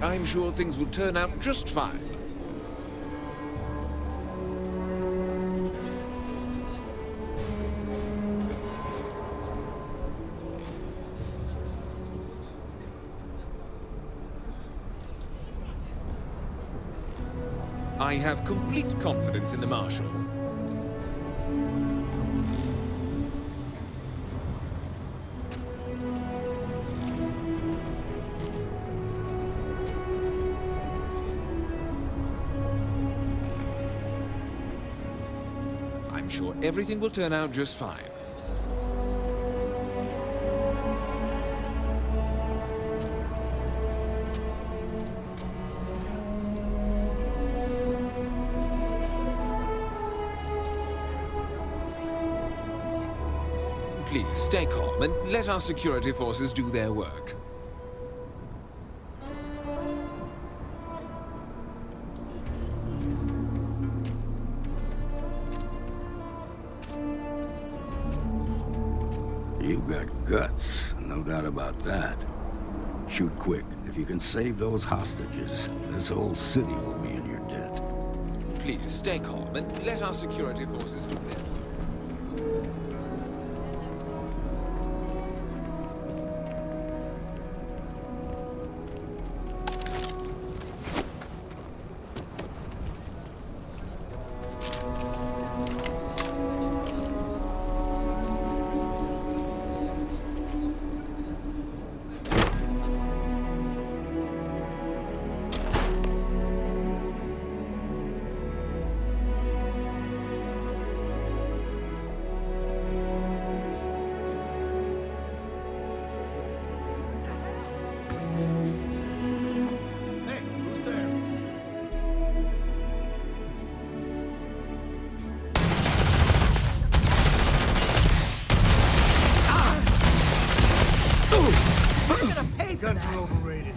I'm sure things will turn out just fine. I have complete confidence in the Marshal. I'm sure everything will turn out just fine. Please, stay calm and let our security forces do their work. You've got guts, no doubt about that. Shoot quick. If you can save those hostages, this whole city will be in your debt. Please, stay calm and let our security forces do their work. Guns are overrated.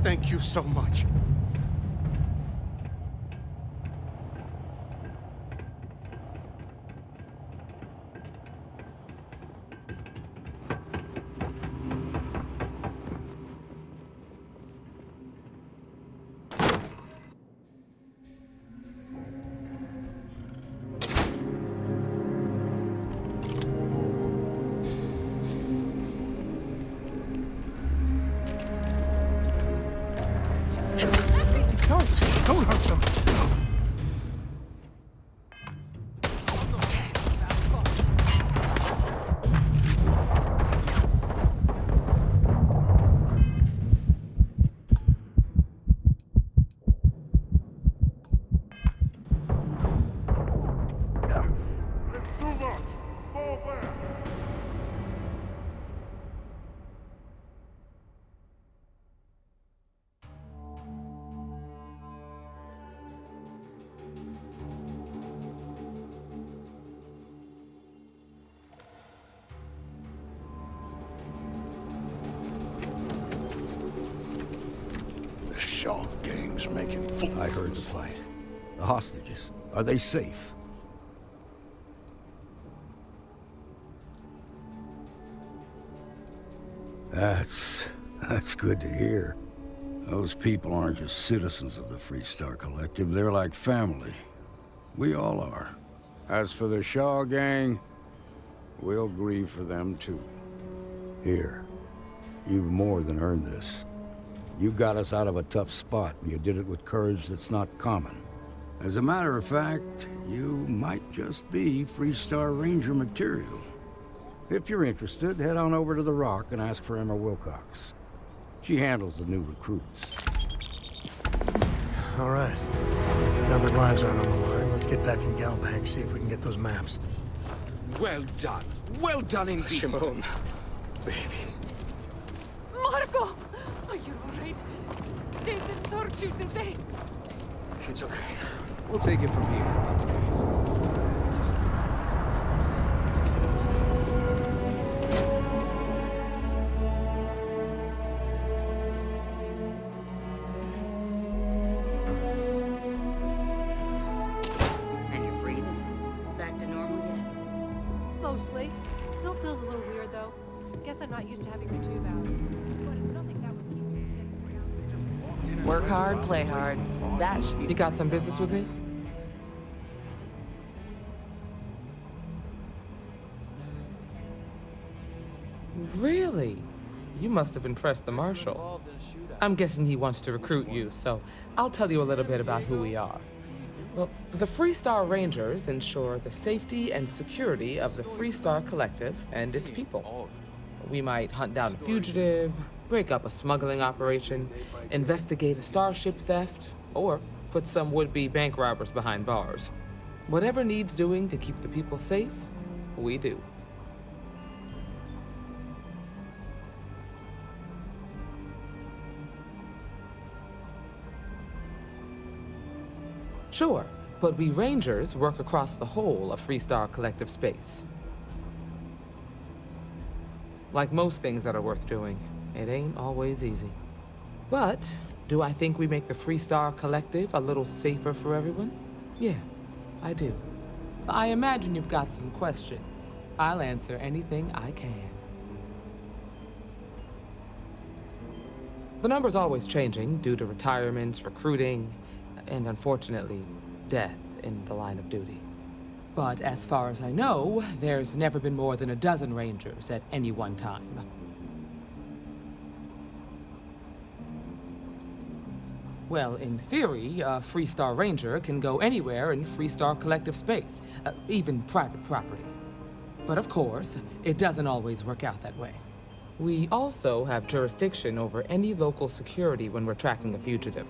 Thank you so much. Shaw gang's making fools. I heard the fight. The hostages, are they safe? That's good to hear. Those people aren't just citizens of the Freestar Collective, they're like family. We all are. As for the Shaw gang, we'll grieve for them too. Here, you've more than earned this. You got us out of a tough spot, and you did it with courage that's not common. As a matter of fact, you might just be Freestar Ranger material. If you're interested, head on over to the Rock and ask for Emma Wilcox. She handles the new recruits. All right. Now that lives aren't on the line, let's get back in Galbank, see if we can get those maps. Well done. Well done indeed. Shimon, baby. Marco! Are you alright? They didn't hurt you, did they? It's okay. We'll take it from here. And you're breathing? Back to normal yet? Mostly. Still feels a little weird, though. Guess I'm not used to having the tube out. But it's nothing that would keep me sitting around. Work hard, play hard. That should be. You got some business with me? Really? You must have impressed the Marshal. I'm guessing he wants to recruit you, so I'll tell you a little bit about who we are. Well, the Freestar Rangers ensure the safety and security of the Freestar Collective and its people. We might hunt down a fugitive, break up a smuggling operation, investigate a starship theft, or put some would-be bank robbers behind bars. Whatever needs doing to keep the people safe, we do. Sure, but we Rangers work across the whole of Freestar Collective space. Like most things that are worth doing, it ain't always easy. But do I think we make the Freestar Collective a little safer for everyone? Yeah, I do. I imagine you've got some questions. I'll answer anything I can. The number's always changing due to retirements, recruiting, and unfortunately, death in the line of duty. But as far as I know, there's never been more than a dozen Rangers at any one time. Well, in theory, a Freestar Ranger can go anywhere in Freestar Collective space, even private property. But of course, it doesn't always work out that way. We also have jurisdiction over any local security when we're tracking a fugitive.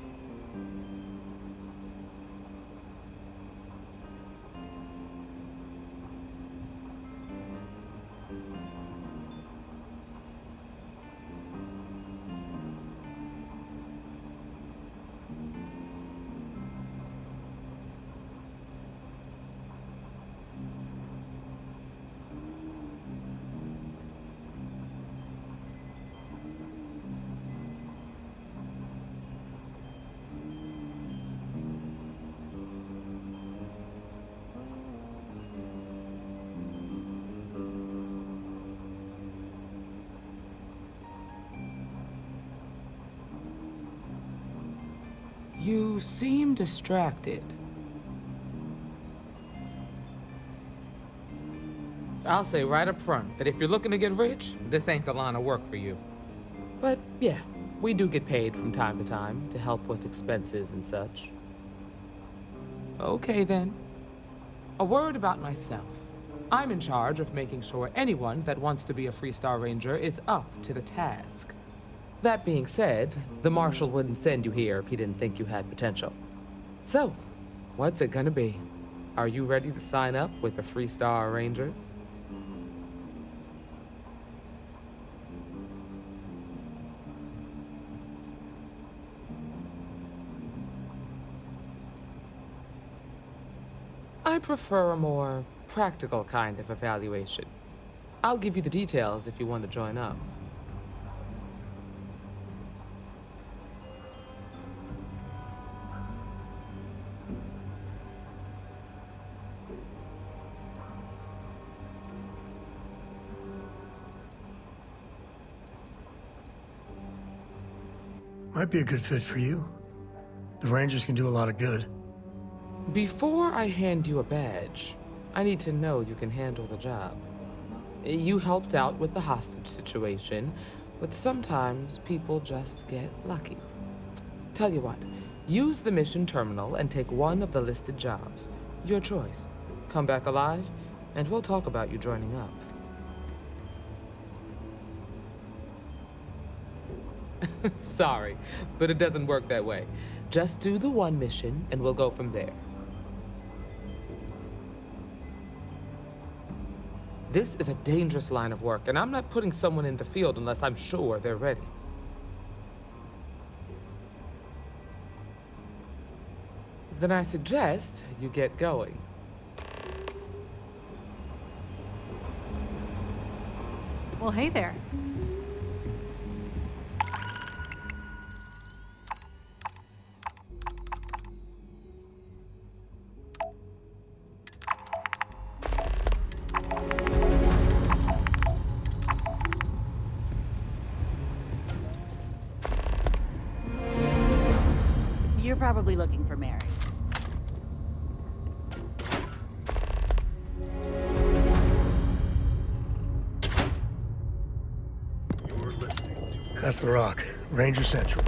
You seem distracted. I'll say right up front that if you're looking to get rich, this ain't the line of work for you. But yeah, we do get paid from time to time to help with expenses and such. Okay then. A word about myself. I'm in charge of making sure anyone that wants to be a Freestar Ranger is up to the task. That being said, the Marshal wouldn't send you here if he didn't think you had potential. So, what's it gonna be? Are you ready to sign up with the Freestar Rangers? I prefer a more practical kind of evaluation. I'll give you the details if you want to join up. Might be a good fit for you. The Rangers can do a lot of good. Before I hand you a badge, I need to know you can handle the job. You helped out with the hostage situation, but sometimes people just get lucky. Tell you what, use the mission terminal and take one of the listed jobs. Your choice. Come back alive, and we'll talk about you joining up. Sorry, but it doesn't work that way. Just do the one mission, and we'll go from there. This is a dangerous line of work, and I'm not putting someone in the field unless I'm sure they're ready. Then I suggest you get going. Well, hey there. You're probably looking for Mary. That's the Rock. Ranger Central.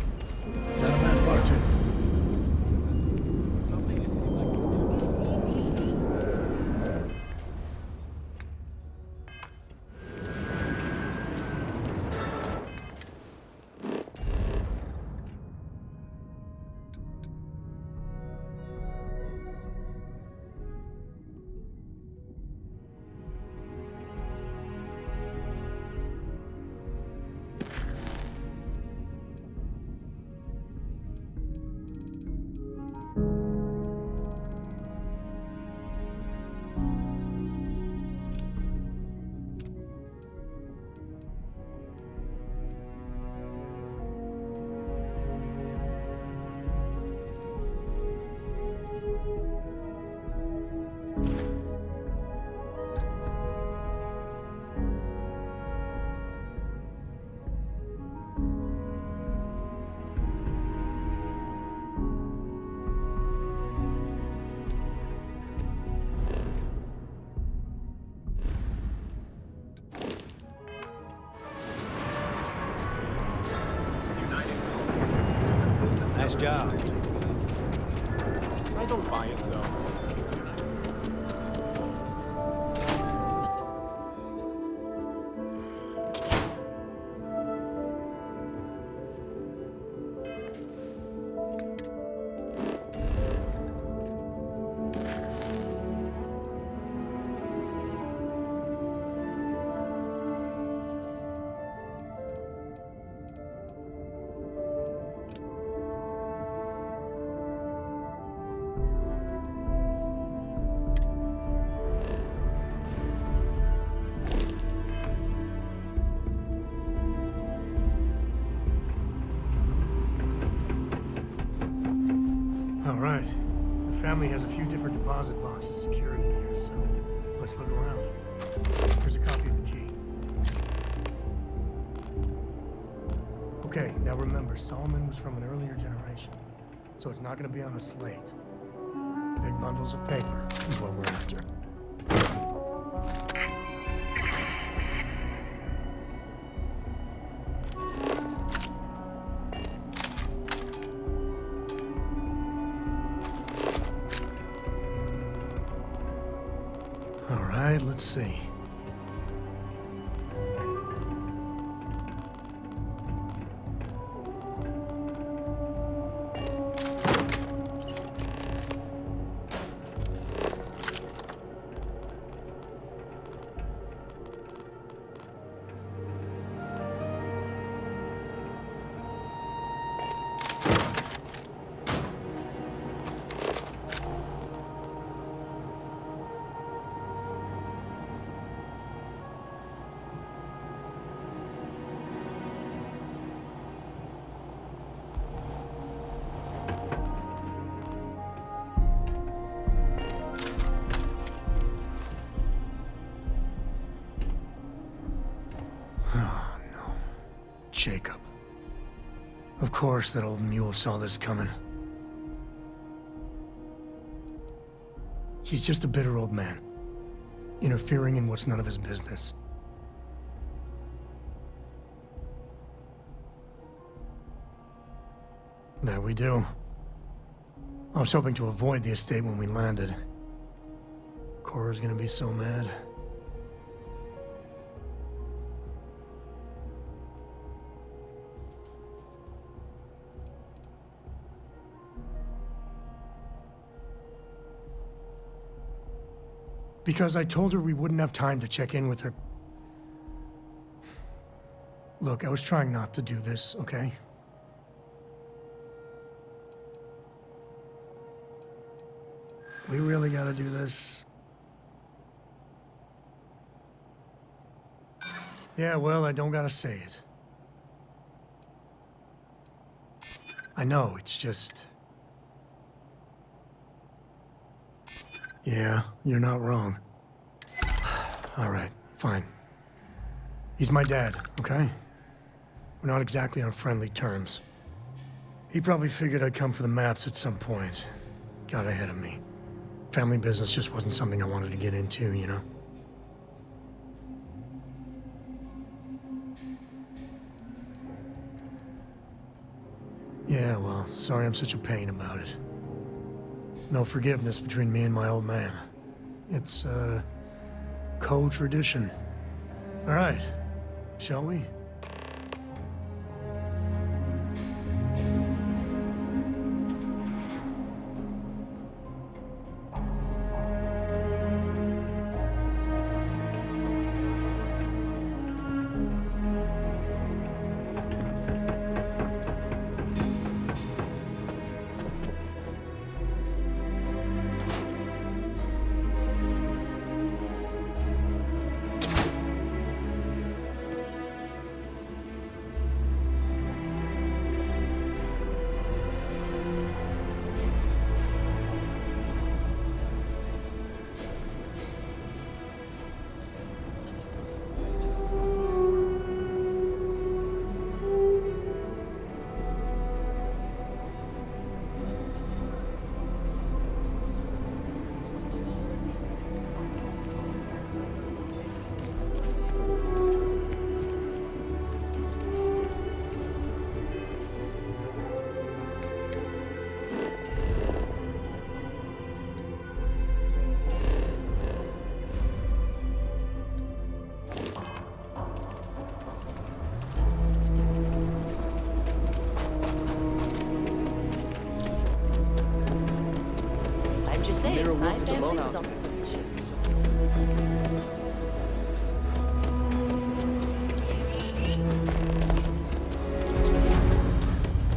Not a bad bar, too. Nice job. I don't buy it, though. All right. The family has a few different deposit boxes secured in here, so let's look around. Here's a copy of the key. Okay, now remember, Solomon was from an earlier generation, so it's not going to be on a slate. Big bundles of paper is what we're after. All right, let's see. Oh, no. Jacob. Of course that old mule saw this coming. He's just a bitter old man, interfering in what's none of his business. There we do. I was hoping to avoid the estate when we landed. Cora's gonna be so mad. Because I told her we wouldn't have time to check in with her. Look, I was trying not to do this, okay? We really gotta do this. Yeah, well, I don't gotta say it. I know, it's just... Yeah, you're not wrong. All right, fine. He's my dad, okay? We're not exactly on friendly terms. He probably figured I'd come for the maps at some point. Got ahead of me. Family business just wasn't something I wanted to get into, you know? Yeah, well, sorry I'm such a pain about it. No forgiveness between me and my old man. It's, co-tradition. All right, shall we?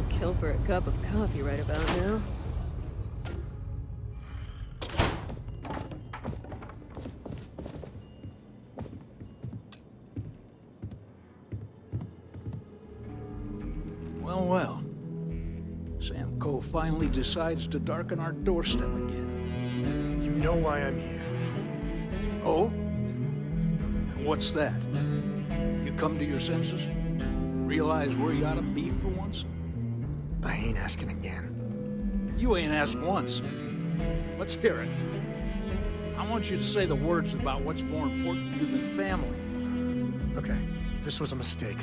Kill for a cup of coffee right about now. Well, well. Sam Coe finally decides to darken our doorstep again. You know why I'm here. Oh? And what's that? You come to your senses? Realize where you ought to be for once? I ain't asking again. You ain't asked once. Let's hear it. I want you to say the words about what's more important to you than family. Okay, this was a mistake.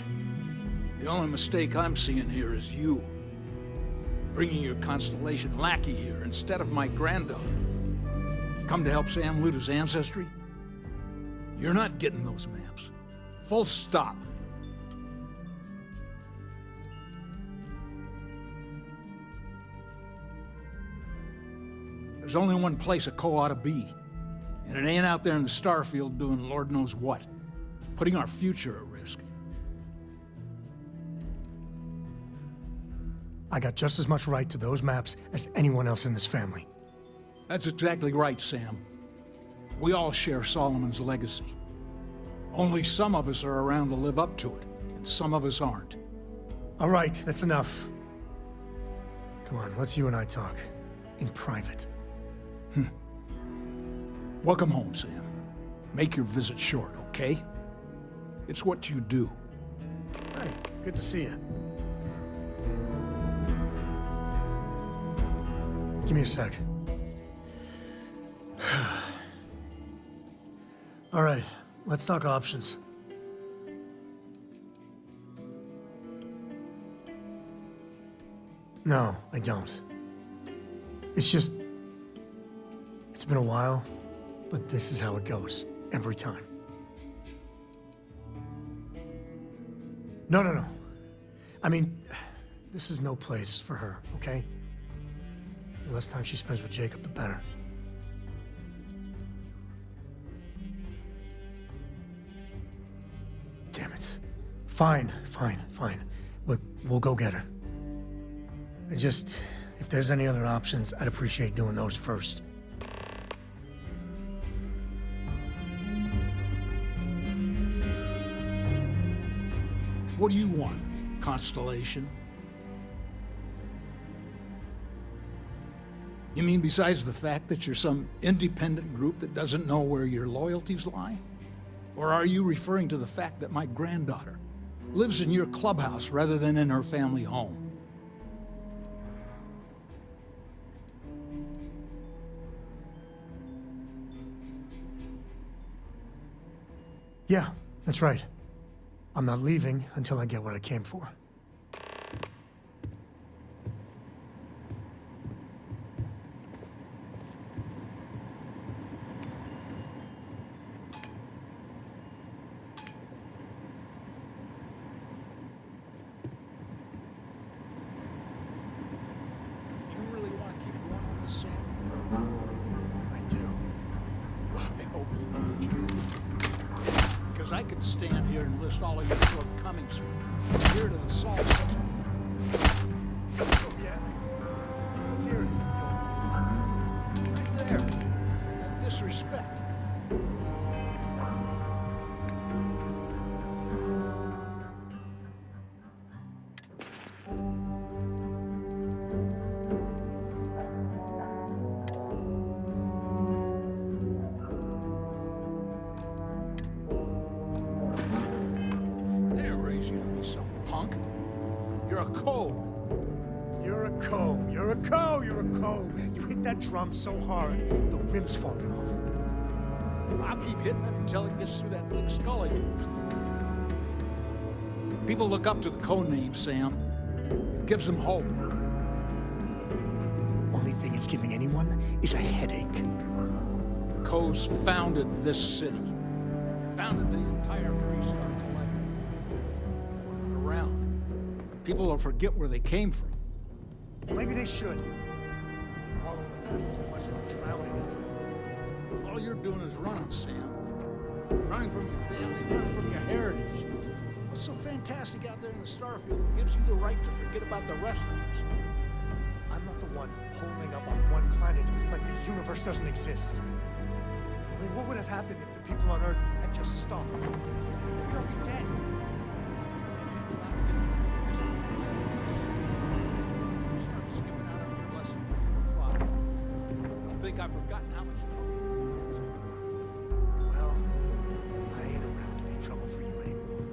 The only mistake I'm seeing here is you. Bringing your Constellation lackey here instead of my granddaughter. Come to help Sam loot his ancestry? You're not getting those maps. Full stop. There's only one place a Coe ought to be. And it ain't out there in the Starfield doing Lord knows what. Putting our future at risk. I got just as much right to those maps as anyone else in this family. That's exactly right, Sam. We all share Solomon's legacy. Only some of us are around to live up to it, and some of us aren't. All right, that's enough. Come on, let's you and I talk. In private. Welcome home, Sam. Make your visit short, okay? It's what you do. Hey, good to see you. Give me a sec. All right, let's talk options. No, I don't. It's just... It's been a while, but this is how it goes. Every time. No. I mean, this is no place for her, okay? The less time she spends with Jacob, the better. Damn it. Fine. We'll go get her. If there's any other options, I'd appreciate doing those first. What do you want, Constellation? You mean besides the fact that you're some independent group that doesn't know where your loyalties lie? Or are you referring to the fact that my granddaughter lives in your clubhouse rather than in her family home? Yeah, that's right. I'm not leaving until I get what I came for. You really want to keep going on this, Sam? I do. Well, I hope you know what you're doing. Because I could stand here and list all of your shortcomings from here to the salt section. Oh, yeah? Let's hear it. Right there. That disrespect. They didn't raise you to be some punk. You're a co. You're a co. You're a co. You're a co. You hit that drum so hard, the rim's falling off. I'll keep hitting it until it gets through that thick skull of yours. People look up to the code name, Sam. It gives them hope. Only thing it's giving anyone is a headache. Co's founded this city. Founded the entire Freestar Collective. Around. People will forget where they came from. Maybe they should. They wallow in it so much they'll drown in it. All you're doing is running, Sam. Running from your family, running from your heritage. What's so fantastic out there in the Starfield that gives you the right to forget about the rest of us? I'm not the one holding up on one planet like the universe doesn't exist. I mean, what would have happened if the people on Earth had just stopped? We'd all be dead. Start skipping out on your blessing before Father. Don't think I've forgotten how much trouble. Well, I ain't around to be trouble for you anymore.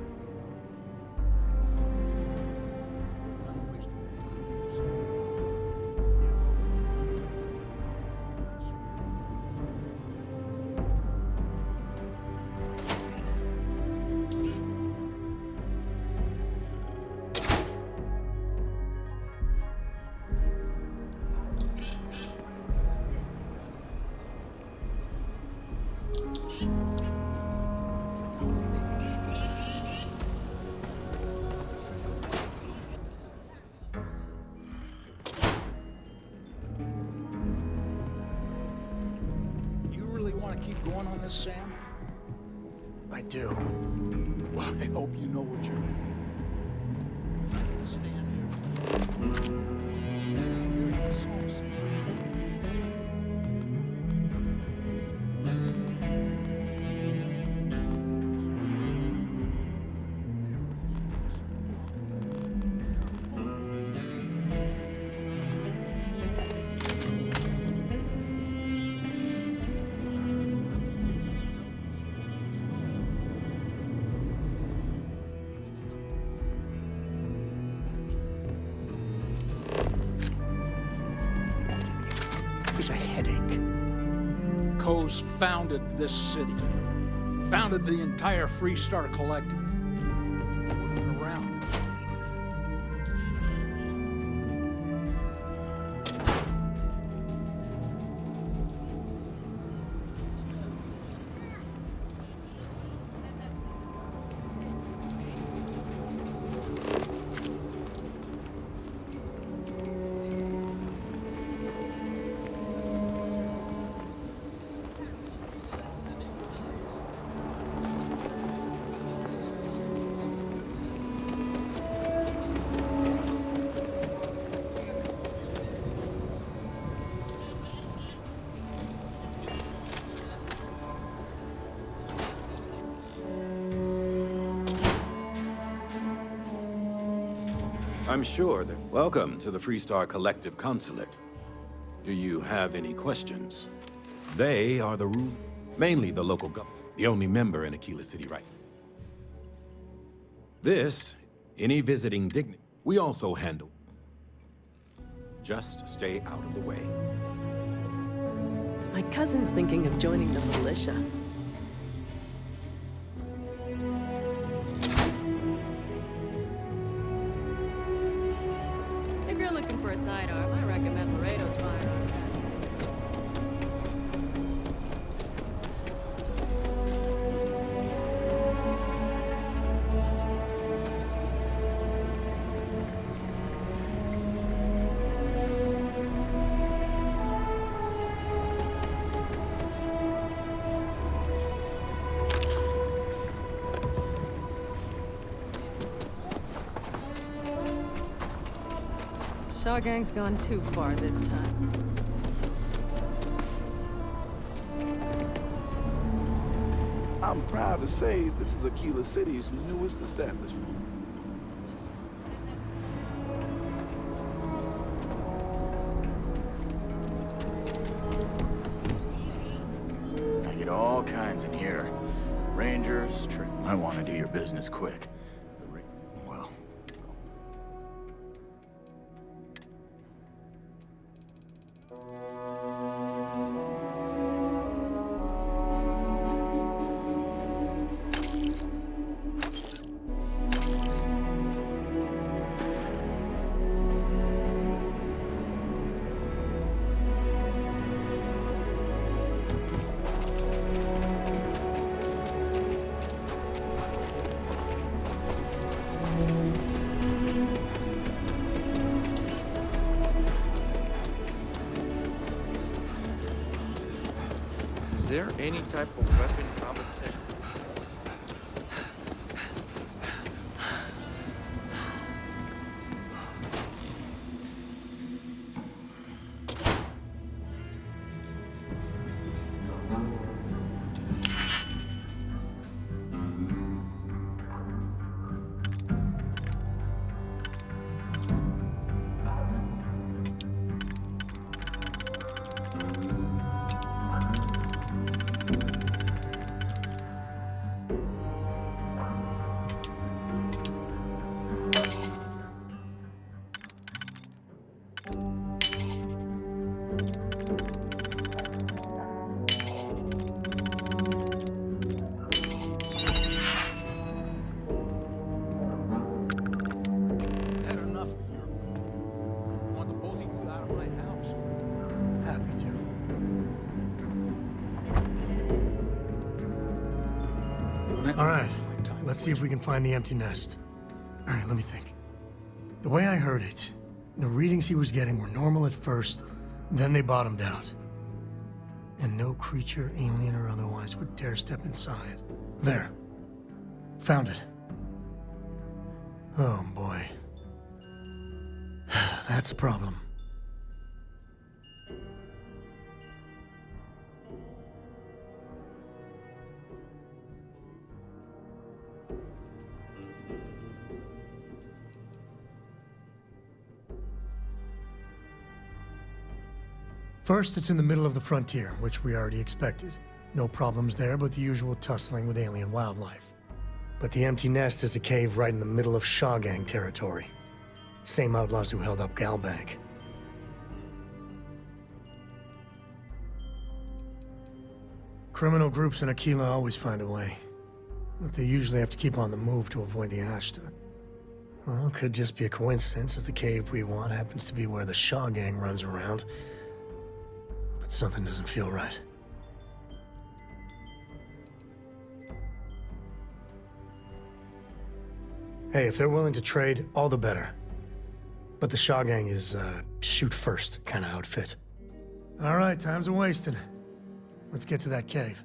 You really want to keep going on this, Sam? I do. Well, I hope you know what you're doing. 'Cause I can stand here. Narcos founded this city. Founded the entire Freestar Collective. Put it around. I'm sure that... Welcome to the Freestar Collective Consulate. Do you have any questions? They are the rule, mainly the local government, the only member in Aquila City right. This, any visiting dignity, we also handle. Just stay out of the way. My cousin's thinking of joining the militia. If you're looking for a sidearm, I recommend Laredo's firearm. Shaw Gang's gone too far this time. I'm proud to say this is Aquila City's newest establishment. I get all kinds in here. Rangers, I want to do your business quick. Well, is there any type of weapon competition? Had enough of you. I want the both of you out of my house. Happy to. All right, let's see if we can find the empty nest. All right, let me think. The way I heard it, the readings he was getting were normal at first, then they bottomed out. And no creature, alien or otherwise, would dare step inside. There. Found it. Oh, boy. That's a problem. First, it's in the middle of the frontier, which we already expected. No problems there, but the usual tussling with alien wildlife. But the empty nest is a cave right in the middle of Shaw Gang territory. Same outlaws who held up Galbank. Criminal groups in Aquila always find a way. But they usually have to keep on the move to avoid the Ashta. Well, it could just be a coincidence that the cave we want happens to be where the Shaw gang runs around. But something doesn't feel right. Hey, if they're willing to trade, all the better. But the Shaw gang is, shoot first kind of outfit. All right, time's a-wasting. Let's get to that cave.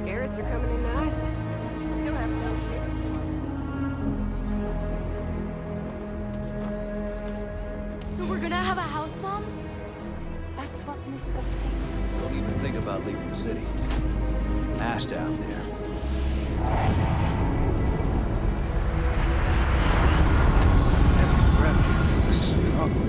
Carrots are coming in nice. Still have some potatoes to So we're gonna have a house, Mom? That's what Mr. thinks. Don't even think about leaving the city. Ash down there. Every breath here is a struggle.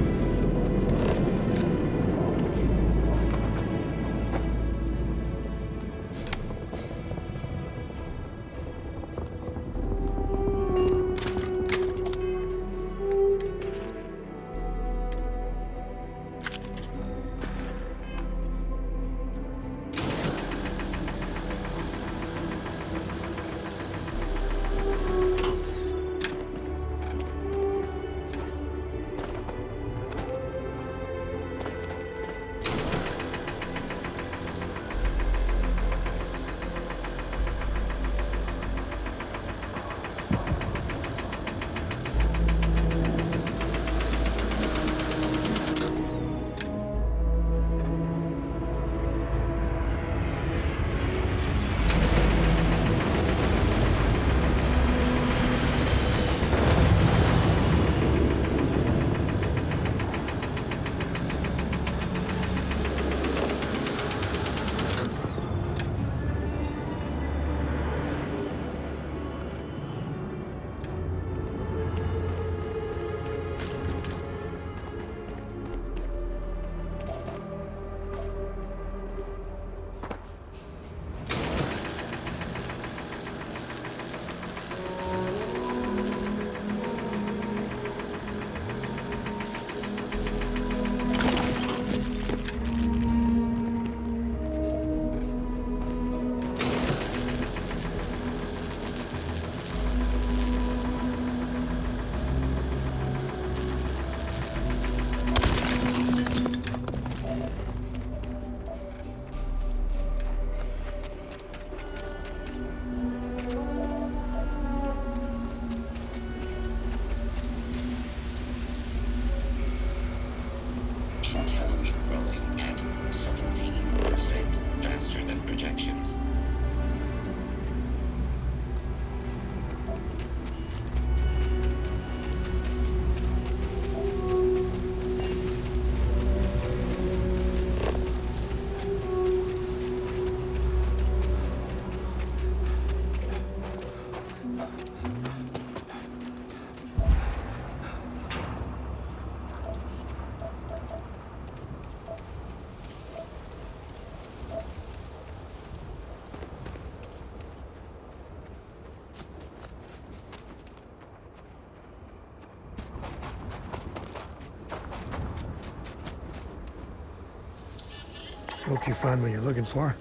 Hope you find what you're looking for.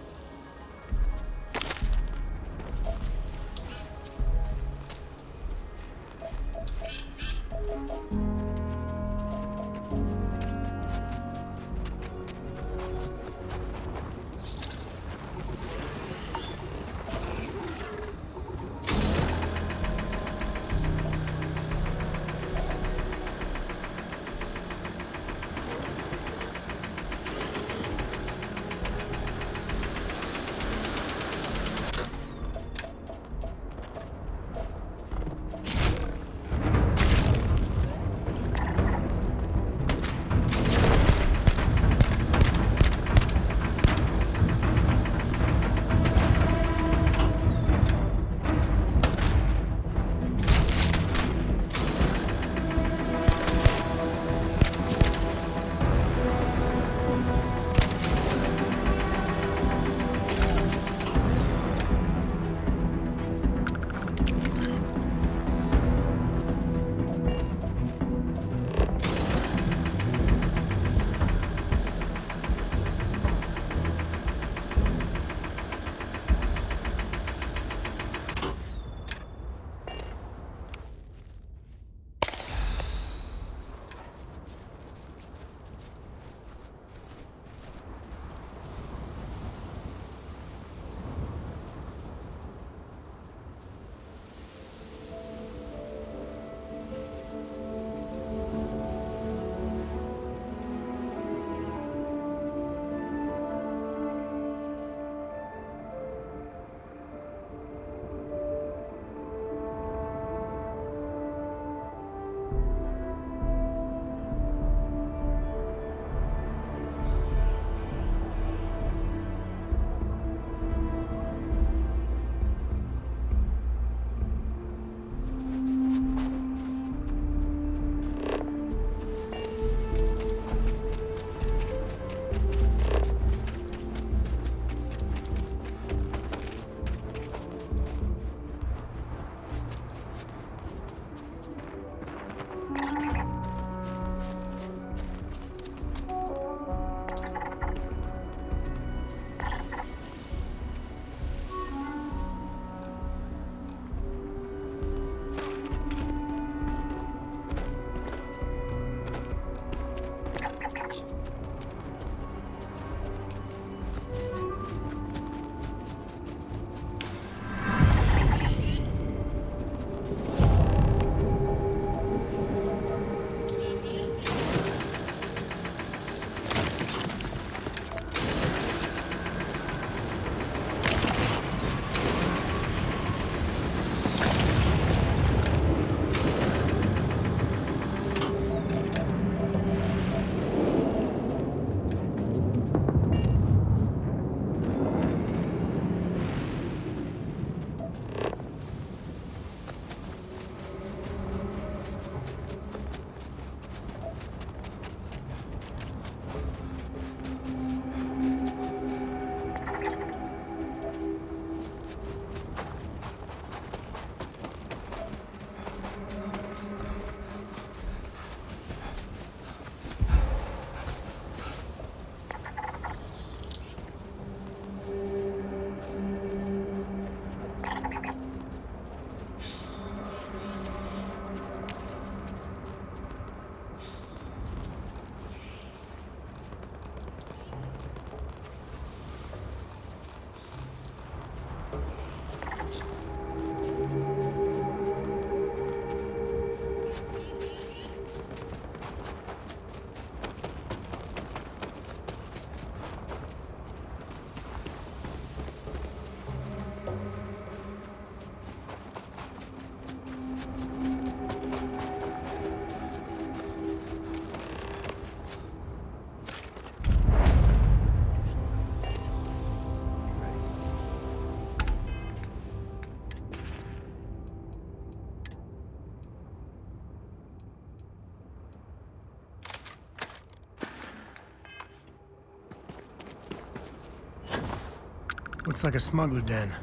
Looks like a smuggler den.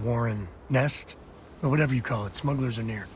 Warren nest? Or whatever you call it. Smugglers are near.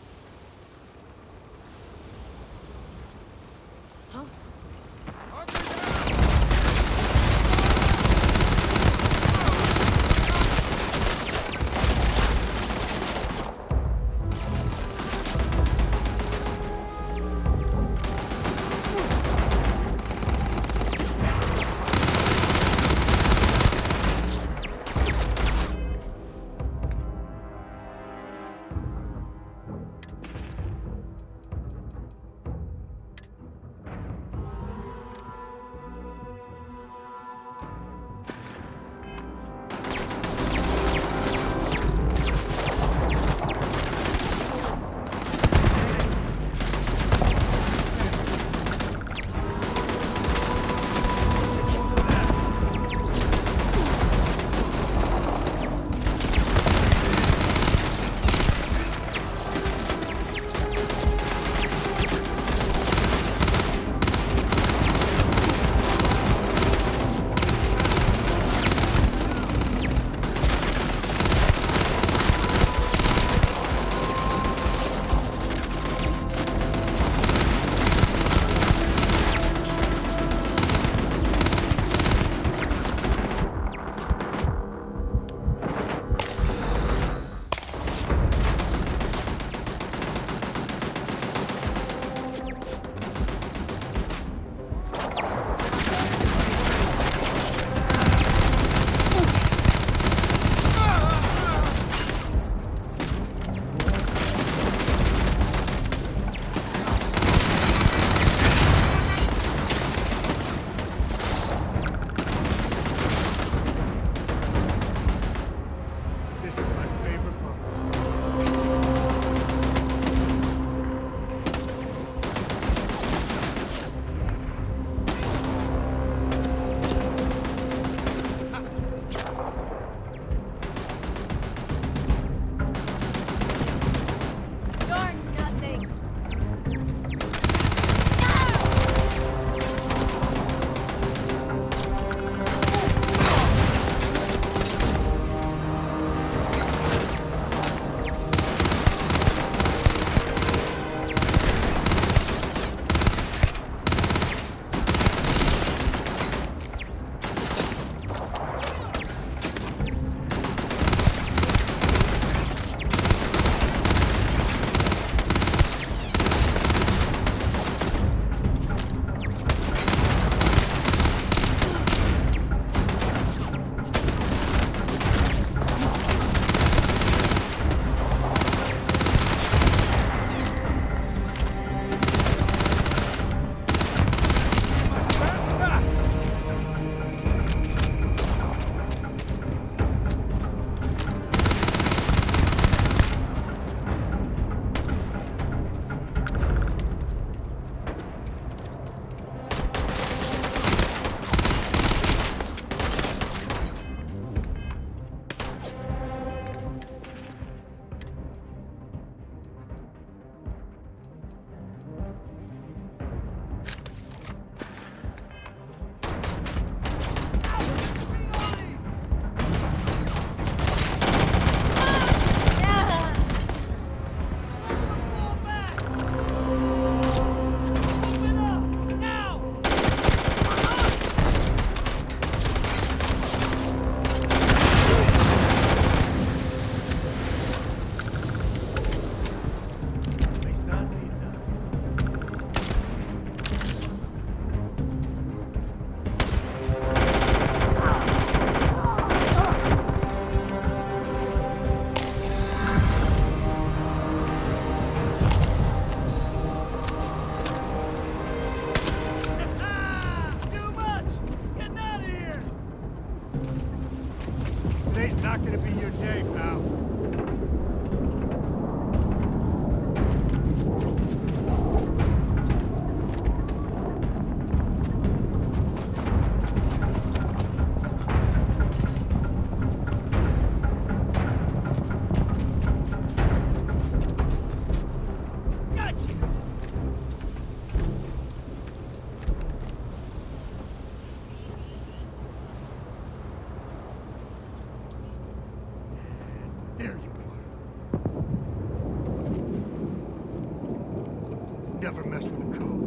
never mess with a code.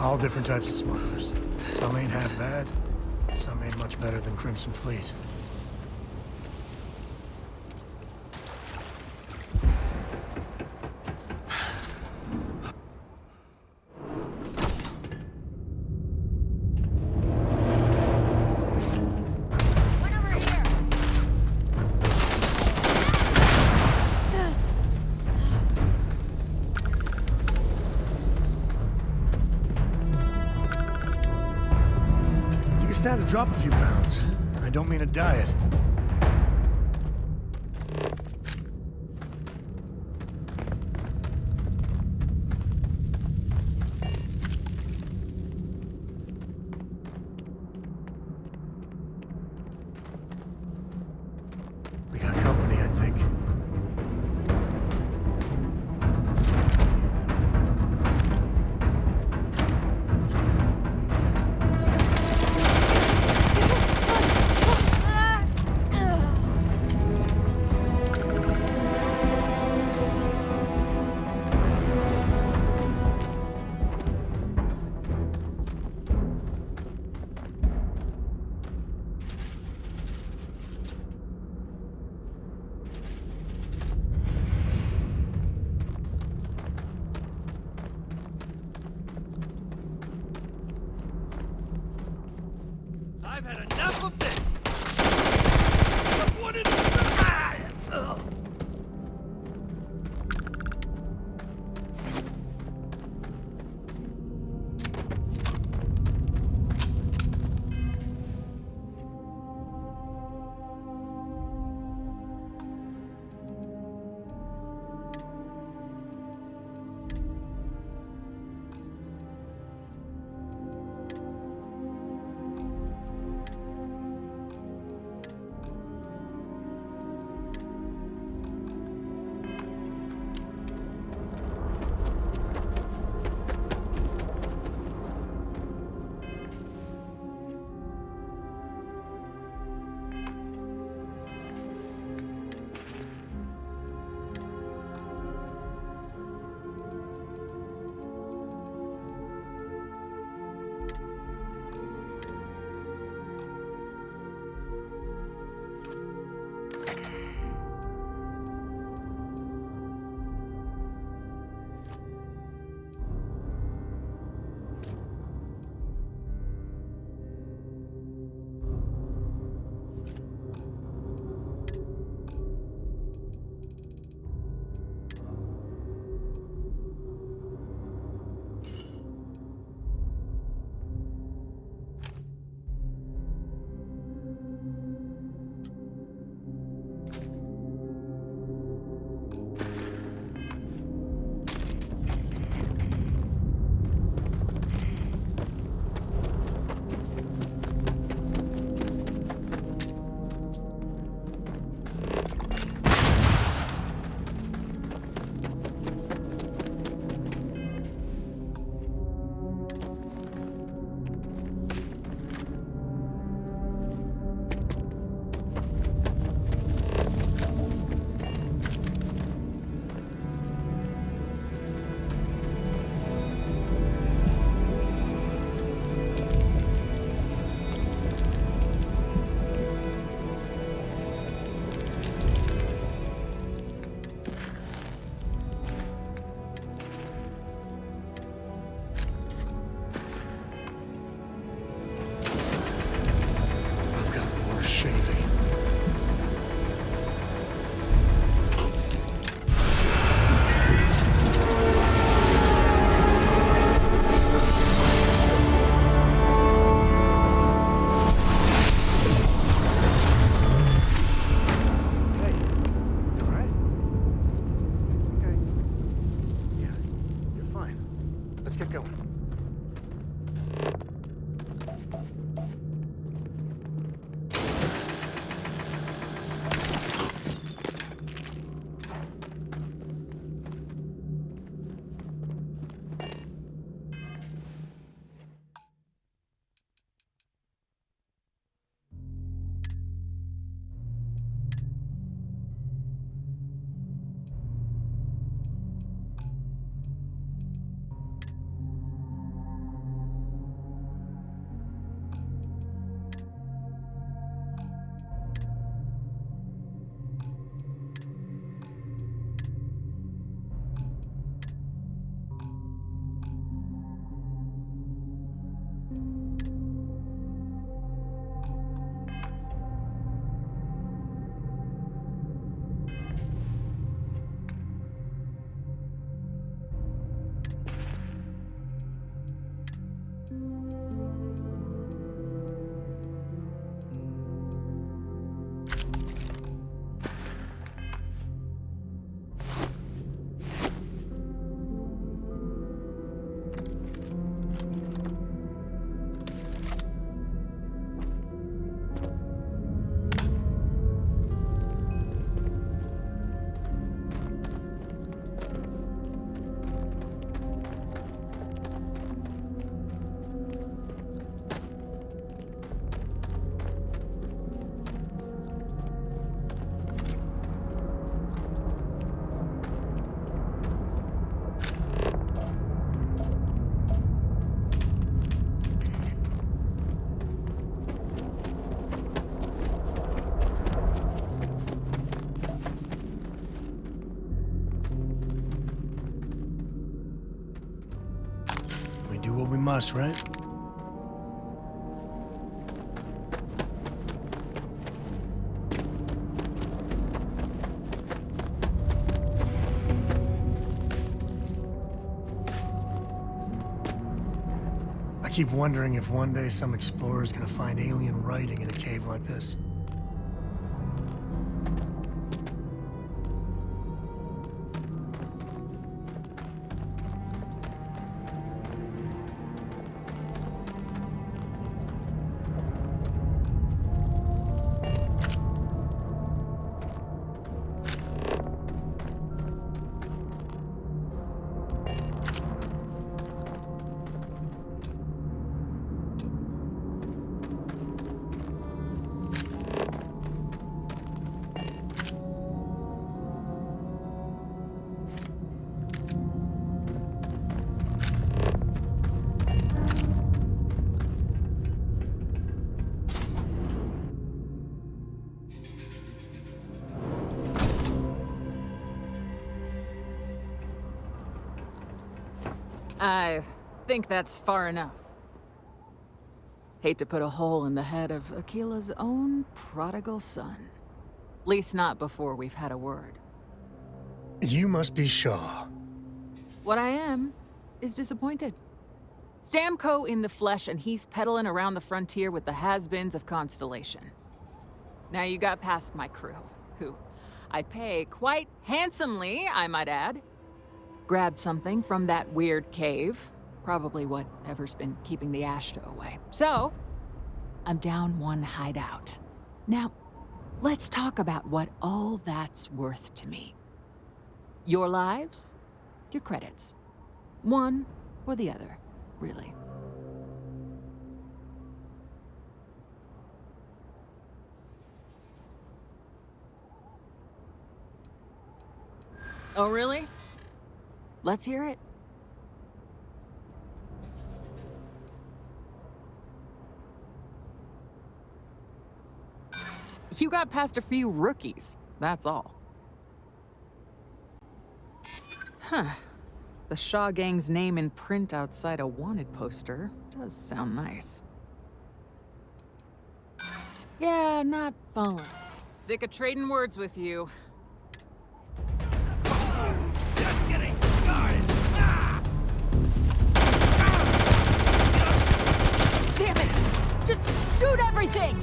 All different types of smugglers. Some ain't half bad, some ain't much better than Crimson Fleet. Stand to drop a few pounds. I don't mean a diet. We got company, I think. I've had enough of this! What is do what we must, right? I keep wondering if one day some explorer's gonna find alien writing in a cave like this. I think that's far enough. Hate to put a hole in the head of Akila's own prodigal son. Least not before we've had a word. You must be Shaw. What I am is disappointed. Samco in the flesh, and he's peddling around the frontier with the has-beens of Constellation. Now you got past my crew, who I pay quite handsomely, I might add. Grabbed something from that weird cave. Probably whatever's been keeping the Ashta away. So, I'm down one hideout. Now, let's talk about what all that's worth to me. Your lives, your credits. One or the other, really. Oh, really? Let's hear it. You got past a few rookies, that's all. Huh. The Shaw Gang's name in print outside a wanted poster does sound nice. Yeah, not falling. Sick of trading words with you. Just getting started! Damn it! Just shoot everything!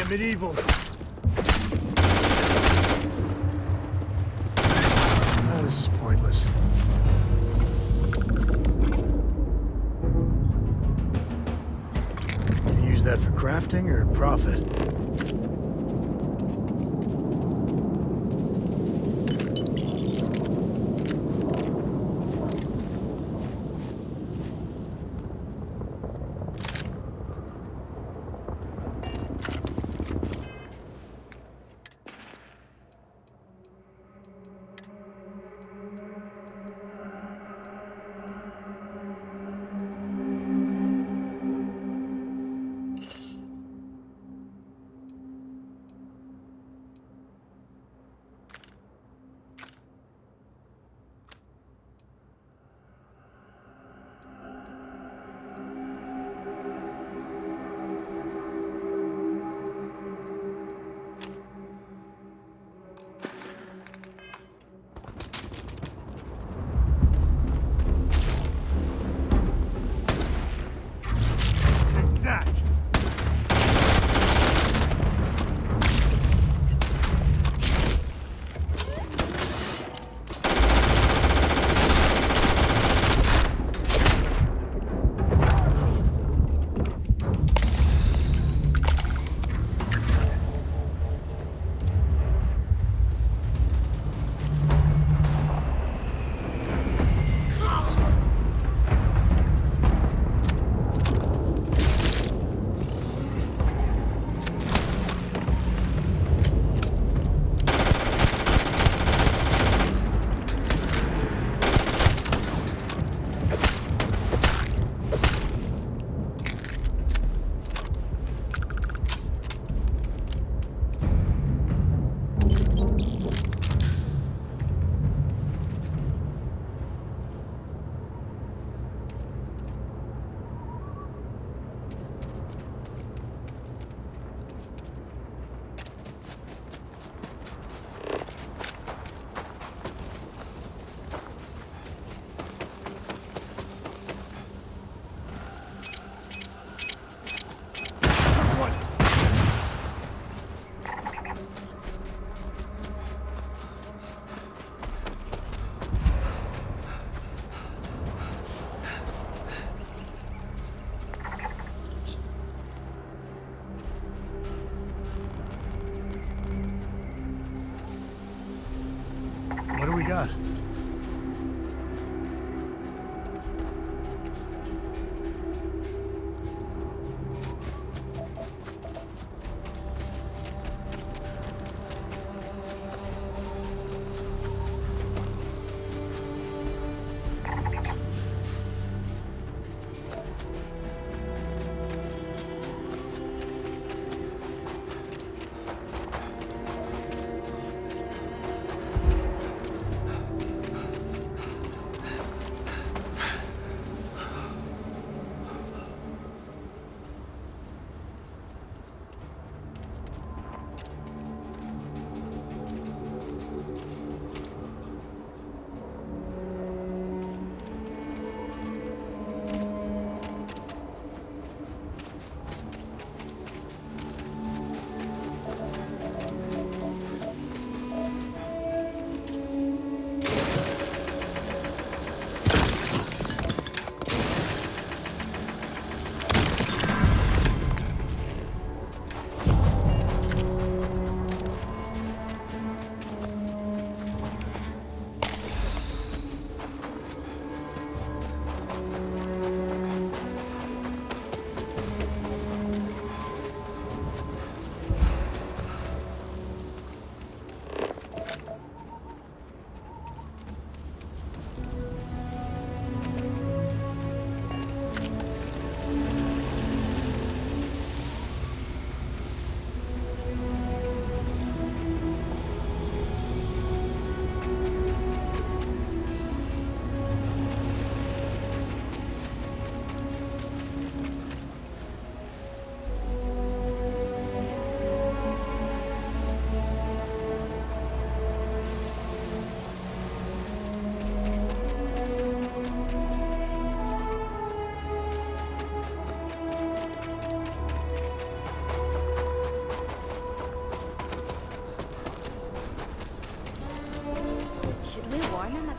medieval. Oh, this is pointless. You use that for crafting or profit?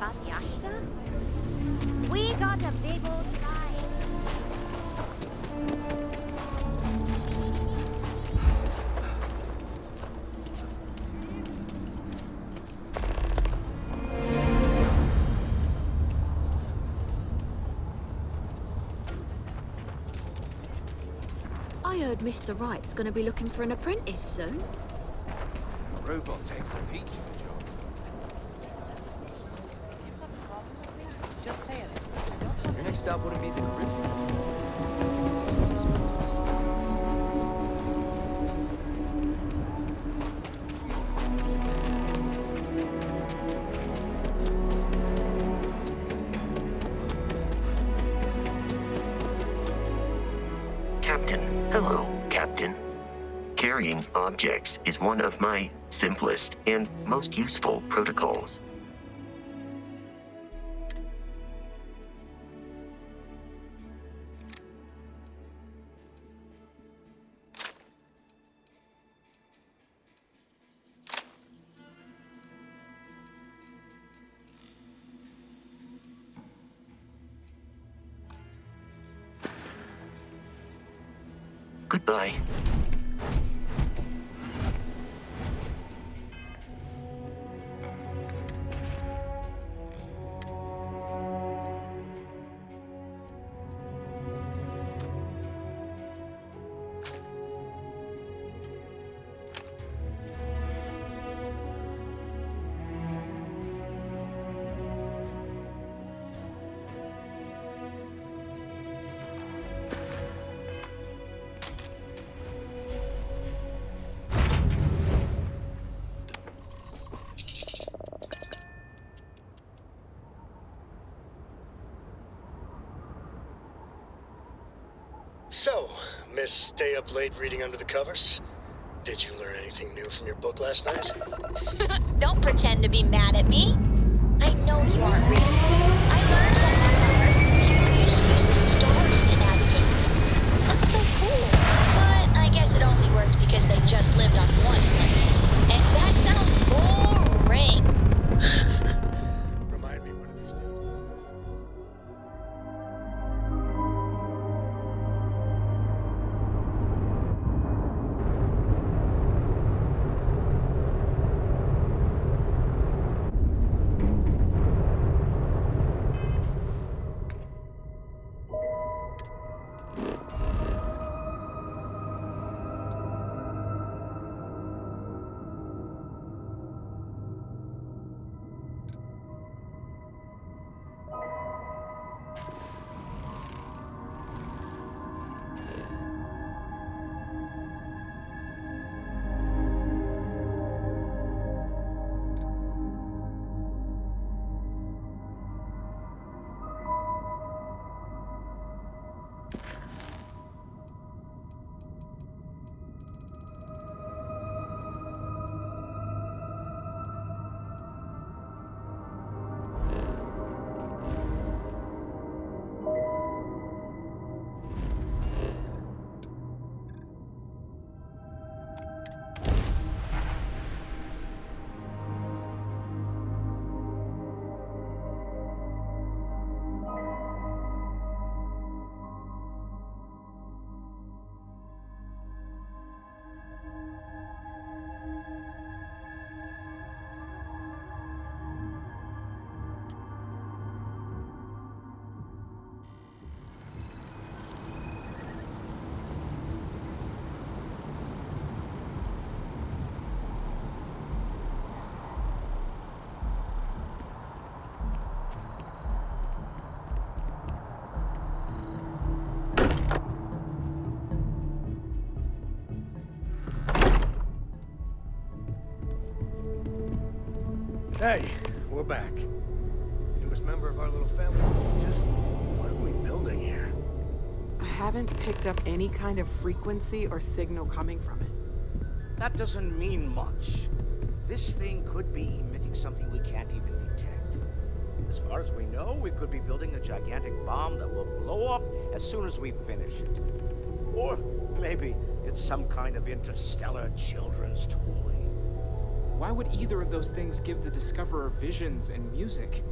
about Yashta? We got a big old fight. I heard Mr. Wright's gonna be looking for an apprentice soon. Robot takes a peach of the job. Just say it. Your next stop wouldn't be the Caribbean. Captain. Hello, Captain. Carrying objects is one of my simplest and most useful protocols. Goodbye. So, Miss Stay Up Late reading under the covers? Did you learn anything new from your book last night? Don't pretend to be mad at me. I know you aren't reading. I learned that on Earth, people used to use the stars to navigate. That's so cool. But I guess it only worked because they just lived on one planet. And that sounds boring. Remind me one of these days. Hey, we're back. Newest member of our little family. Just, what are we building here? I haven't picked up any kind of frequency or signal coming from it. That doesn't mean much. This thing could be emitting something we can't even detect. As far as we know, we could be building a gigantic bomb that will blow up as soon as we finish it. Or maybe it's some kind of interstellar children's toy. Why would either of those things give the Discoverer visions and music?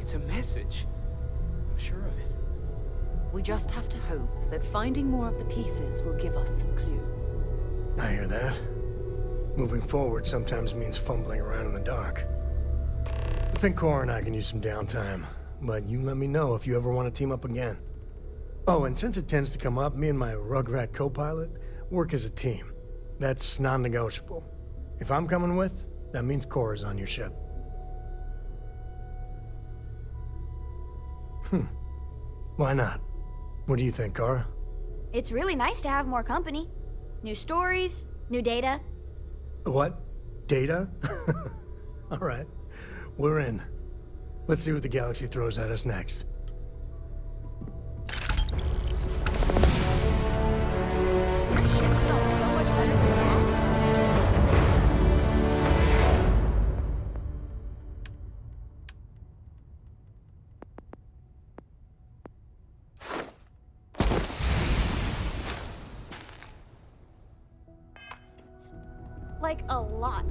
It's a message. I'm sure of it. We just have to hope that finding more of the pieces will give us some clue. I hear that. Moving forward sometimes means fumbling around in the dark. I think Cora and I can use some downtime, but you let me know if you ever want to team up again. Oh, and since it tends to come up, me and my Rugrat co-pilot work as a team. That's non-negotiable. If I'm coming with, that means Cora's on your ship. Why not? What do you think, Cora? It's really nice to have more company. New stories, new data. What? Data? All right. We're in. Let's see what the galaxy throws at us next. Your ship smells so much better than that. Like a lot.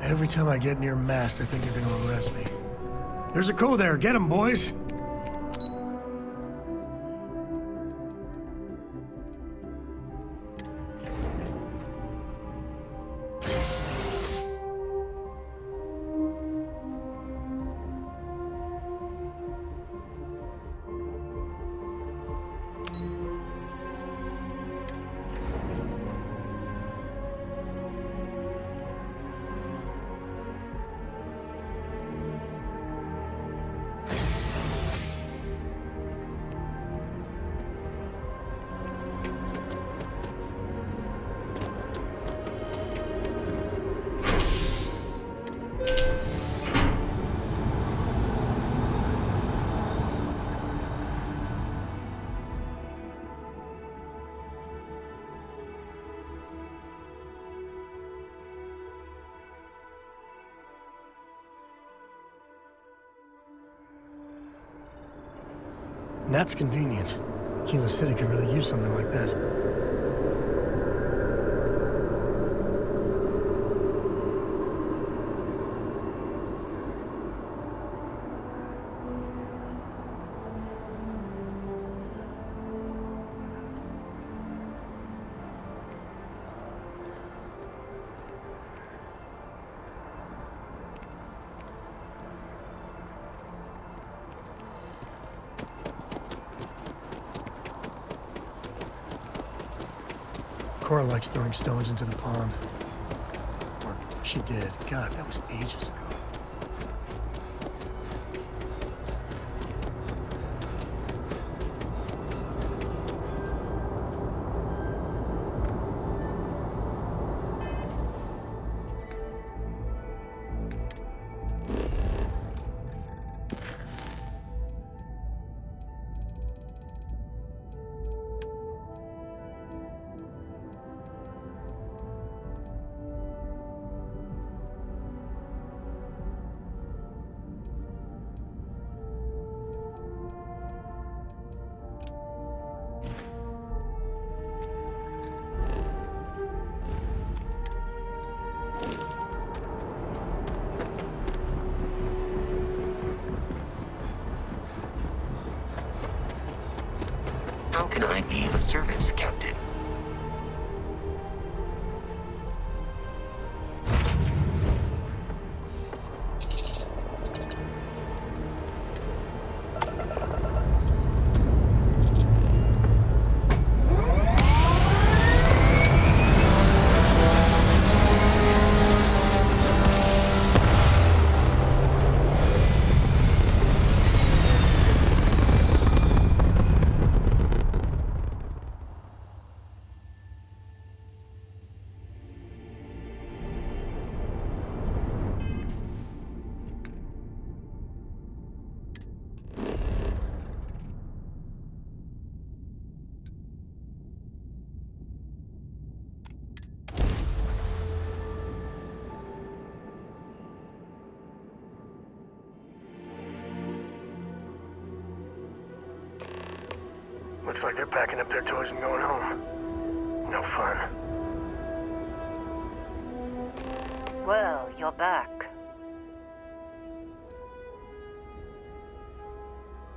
Every time I get near mast, I think they're gonna arrest me. There's a co there. Get him, boys! That's convenient. Kila City could really use something like that. Cora likes throwing stones into the pond. Or she did. God, that was ages ago. How can I be of service, Captain? Looks like they're packing up their toys and going home. No fun. Well, you're back.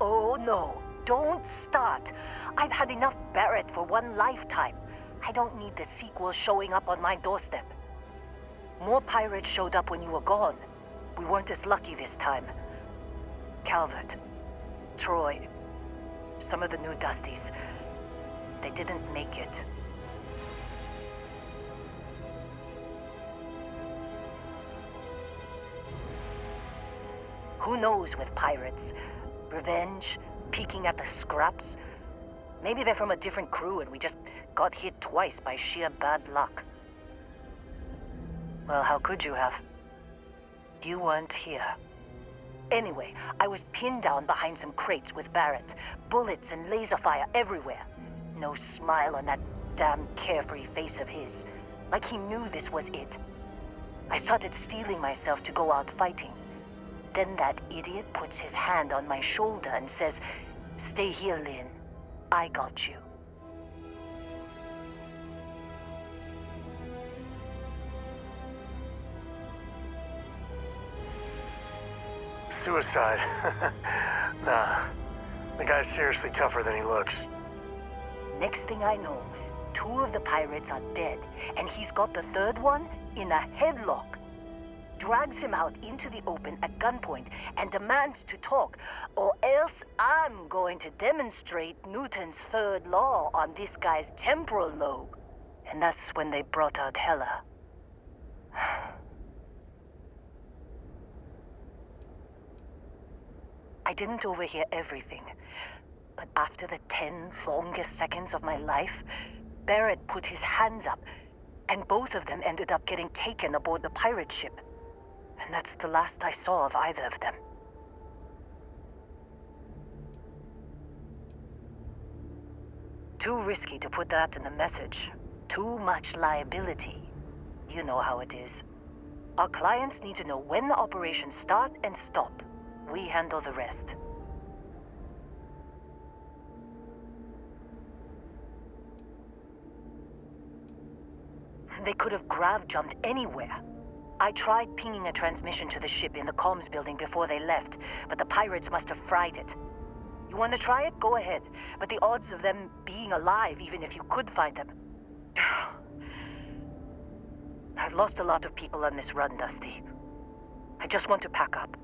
Oh no, don't start. I've had enough Barrett for one lifetime. I don't need the sequel showing up on my doorstep. More pirates showed up when you were gone. We weren't as lucky this time. Calvert, Troy, some of the new Dusties, they didn't make it. Who knows with pirates? Revenge? Peeking at the scraps? Maybe they're from a different crew and we just got hit twice by sheer bad luck. Well, how could you have? You weren't here. Anyway, I was pinned down behind some crates with Barrett. Bullets and laser fire everywhere. No smile on that damn carefree face of his. Like he knew this was it. I started steeling myself to go out fighting. Then that idiot puts his hand on my shoulder and says, "Stay here, Lynn. I got you." Suicide. Nah. The guy's seriously tougher than he looks. Next thing I know, 2 of the pirates are dead, and he's got the 3rd one in a headlock. Drags him out into the open at gunpoint and demands to talk, or else I'm going to demonstrate Newton's 3rd law on this guy's temporal lobe. And that's when they brought out Hela. I didn't overhear everything, but after the 10 longest seconds of my life, Barrett put his hands up, and both of them ended up getting taken aboard the pirate ship. And that's the last I saw of either of them. Too risky to put that in the message. Too much liability. You know how it is. Our clients need to know when the operations start and stop. We handle the rest. They could have grav-jumped anywhere. I tried pinging a transmission to the ship in the comms building before they left, but the pirates must have fried it. You want to try it? Go ahead. But the odds of them being alive, even if you could find them... I've lost a lot of people on this run, Dusty. I just want to pack up.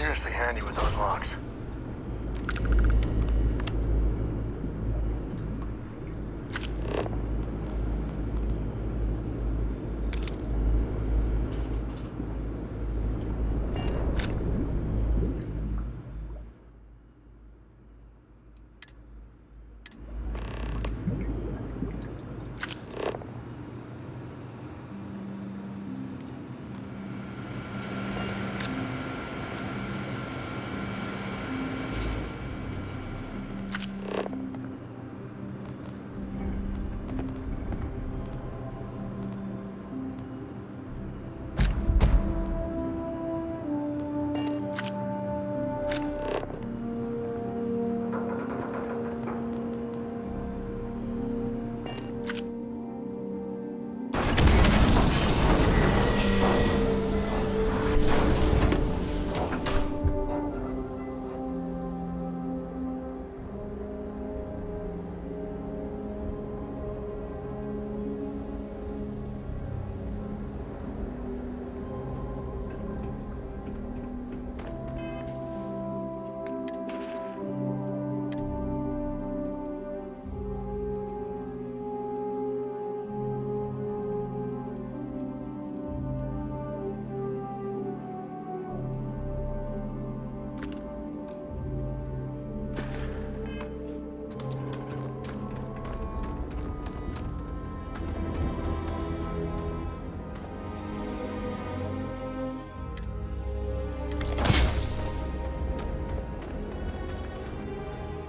seriously handy with those locks.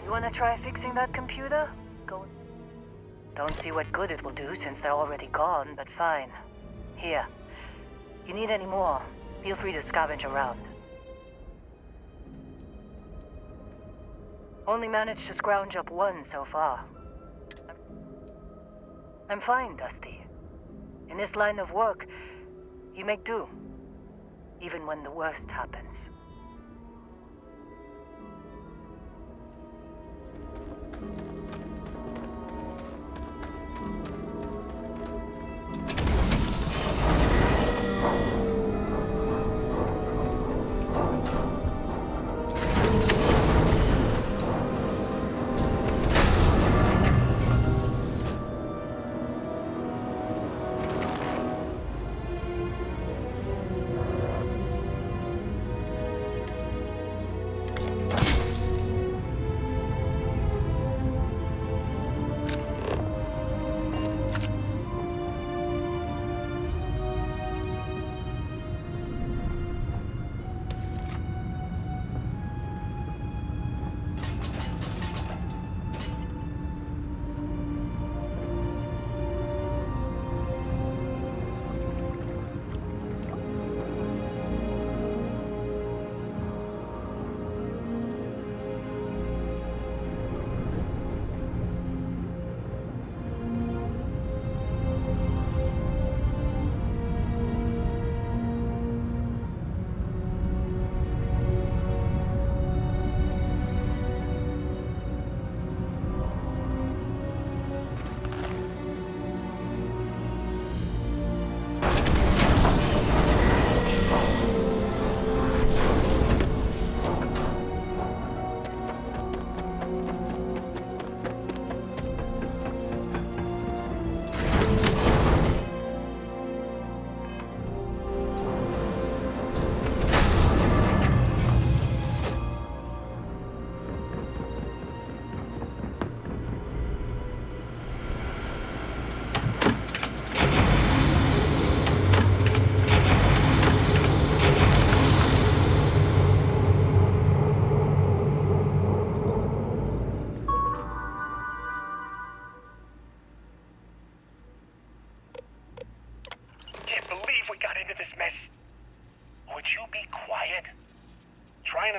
You wanna try fixing that computer? Go. Don't see what good it will do since they're already gone, but fine. Here. You need any more, feel free to scavenge around. Only managed to scrounge up one so far. I'm fine, Dusty. In this line of work, you make do. Even when the worst happens.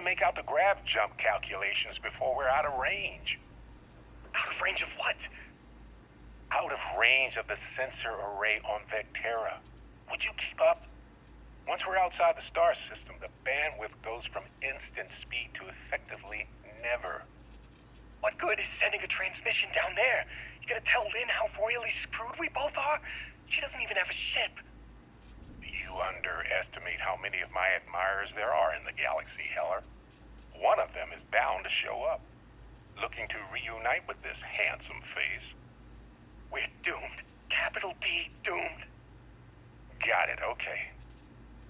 Make out the grav jump calculations before we're out of range. Out of range of what? Out of range of the sensor array on Vectera. Would you keep up? Once we're outside the star system, the bandwidth goes from instant speed to effectively never. What good is sending a transmission down there? You gonna tell Lynn how royally screwed we both are? She doesn't even have a ship. You underestimate how many of my admirers there are in the galaxy, Heller. One of them is bound to show up, looking to reunite with this handsome face. We're doomed. Capital D doomed. Got it, okay.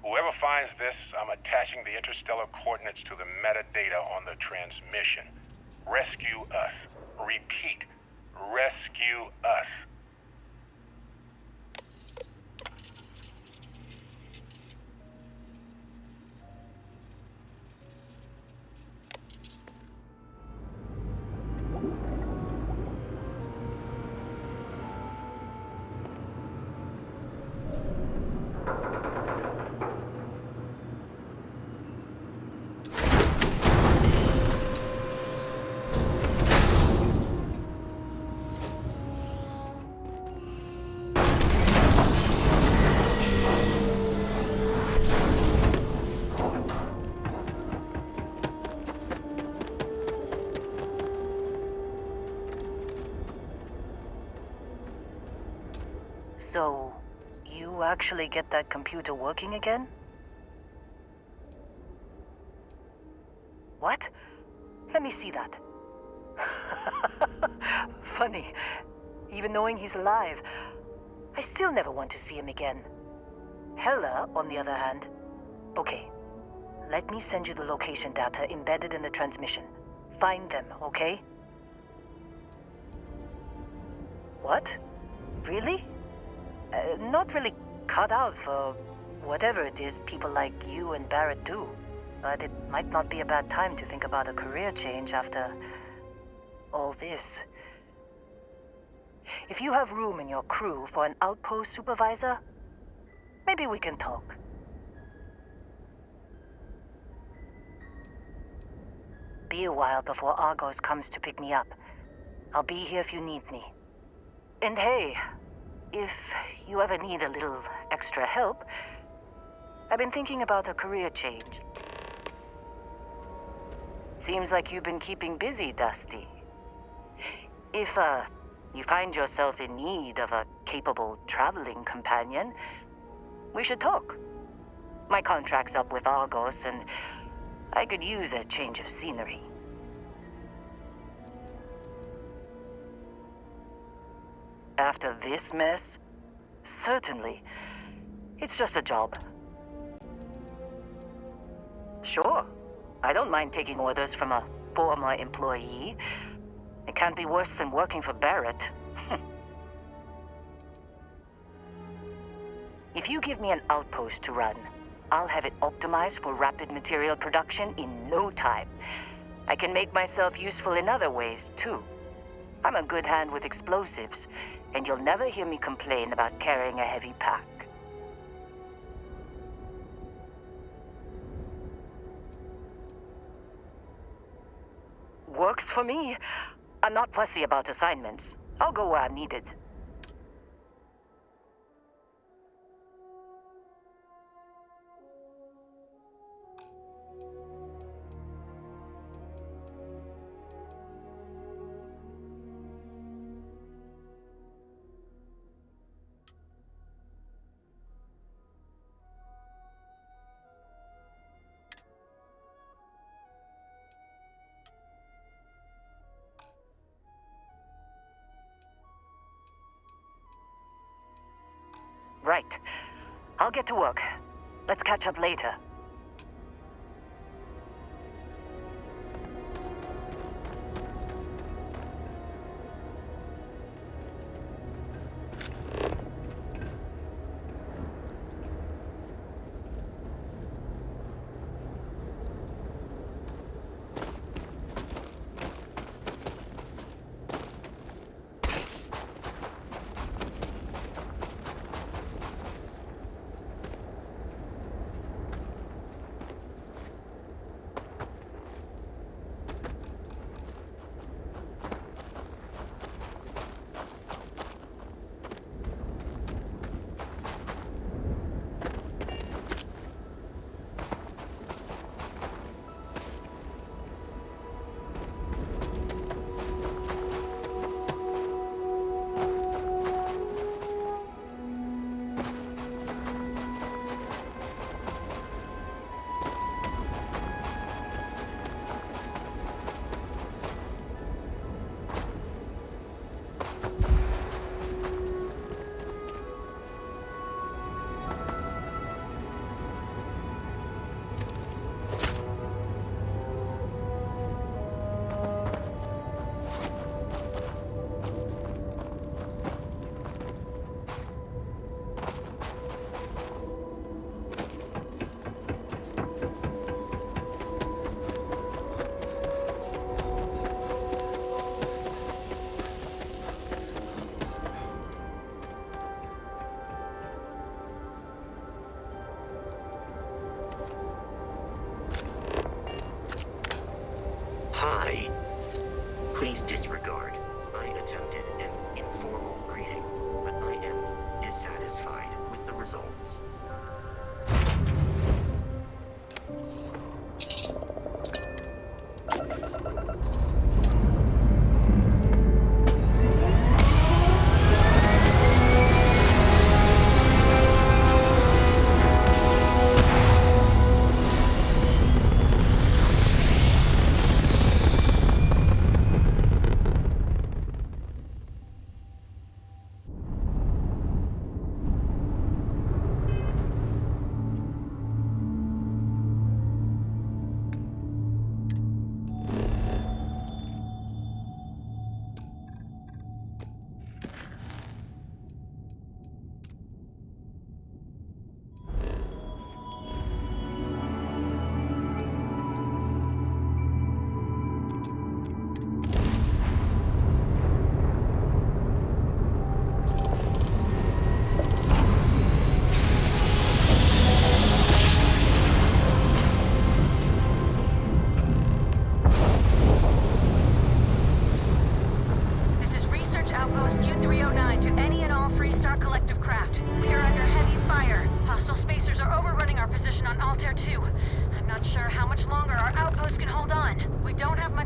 Whoever finds this, I'm attaching the interstellar coordinates to the metadata on the transmission. Rescue us. Repeat, rescue us. So, you actually get that computer working again? What? Let me see that. Funny. Even knowing he's alive, I still never want to see him again. Hella, on the other hand. Okay. Let me send you the location data embedded in the transmission. Find them, okay? What? Really? Not really cut out for whatever it is people like you and Barrett do. But it might not be a bad time to think about a career change after all this. If you have room in your crew for an outpost supervisor, maybe we can talk. Be a while before Argos comes to pick me up. I'll be here if you need me. And hey, if you ever need a little extra help, I've been thinking about a career change. Seems like you've been keeping busy, Dusty. If, you find yourself in need of a capable traveling companion, we should talk. My contract's up with Argos, and I could use a change of scenery. After this mess? Certainly. It's just a job. Sure. I don't mind taking orders from a former employee. It can't be worse than working for Barrett. If you give me an outpost to run, I'll have it optimized for rapid material production in no time. I can make myself useful in other ways, too. I'm a good hand with explosives, and you'll never hear me complain about carrying a heavy pack. Works for me. I'm not fussy about assignments. I'll go where I'm needed. Right. I'll get to work. Let's catch up later.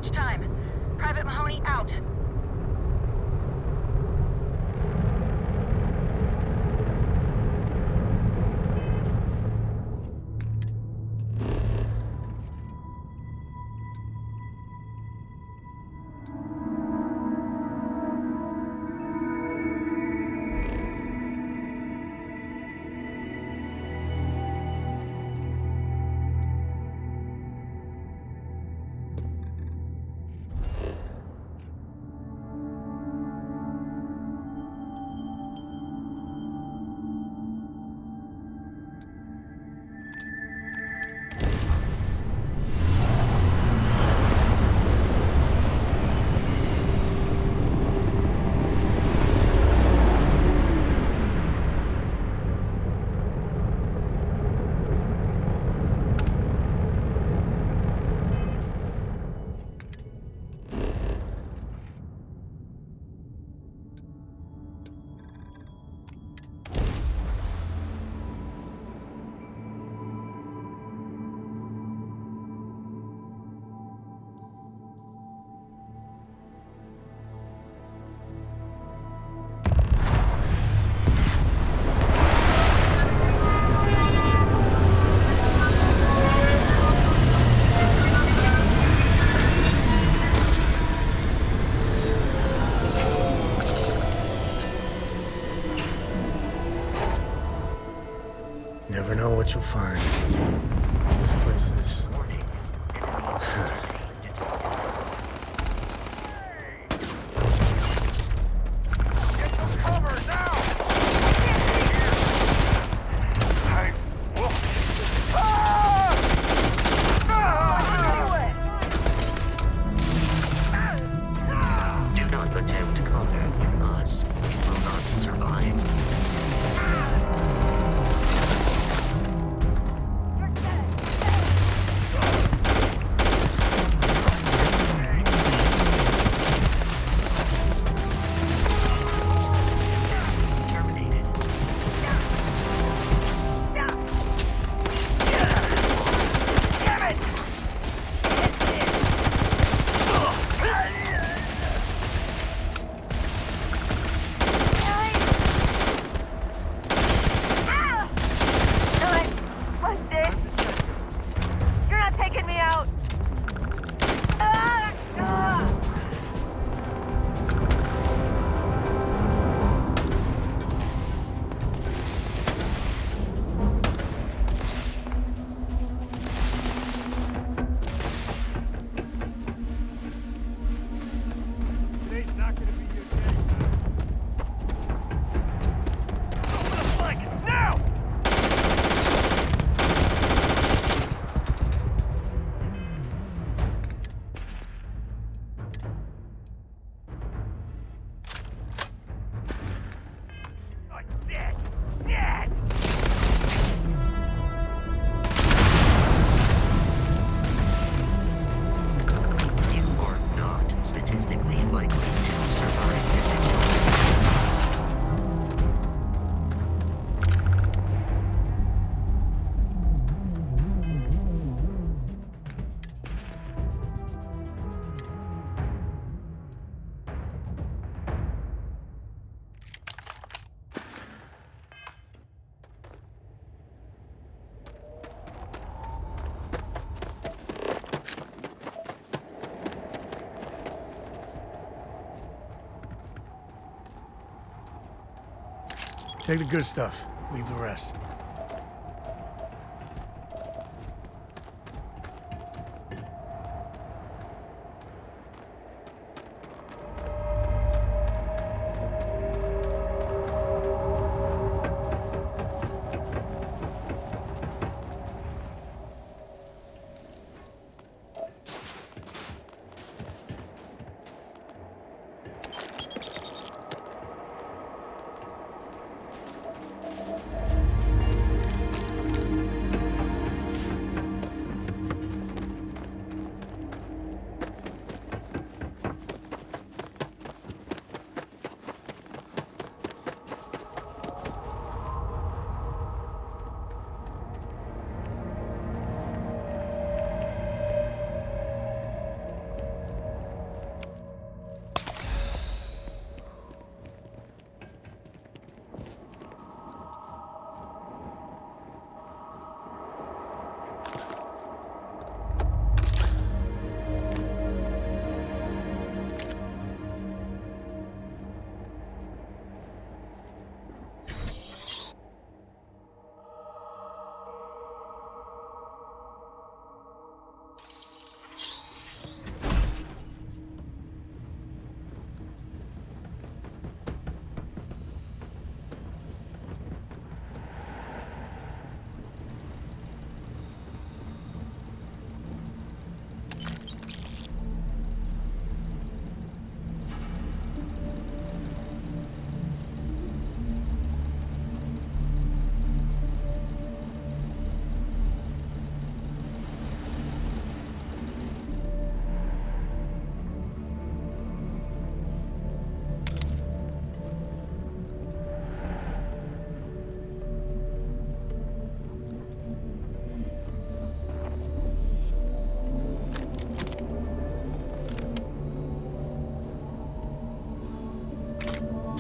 much time. Private Mahoney out. Never know what you'll find. This place is... Do not attempt combat with us. You will not survive. You're not taking me out! Today's not gonna be your day, man. Open the blanket, now! Dead! Dead! You are not statistically likely to survive this encounter. Take the good stuff. Leave the rest.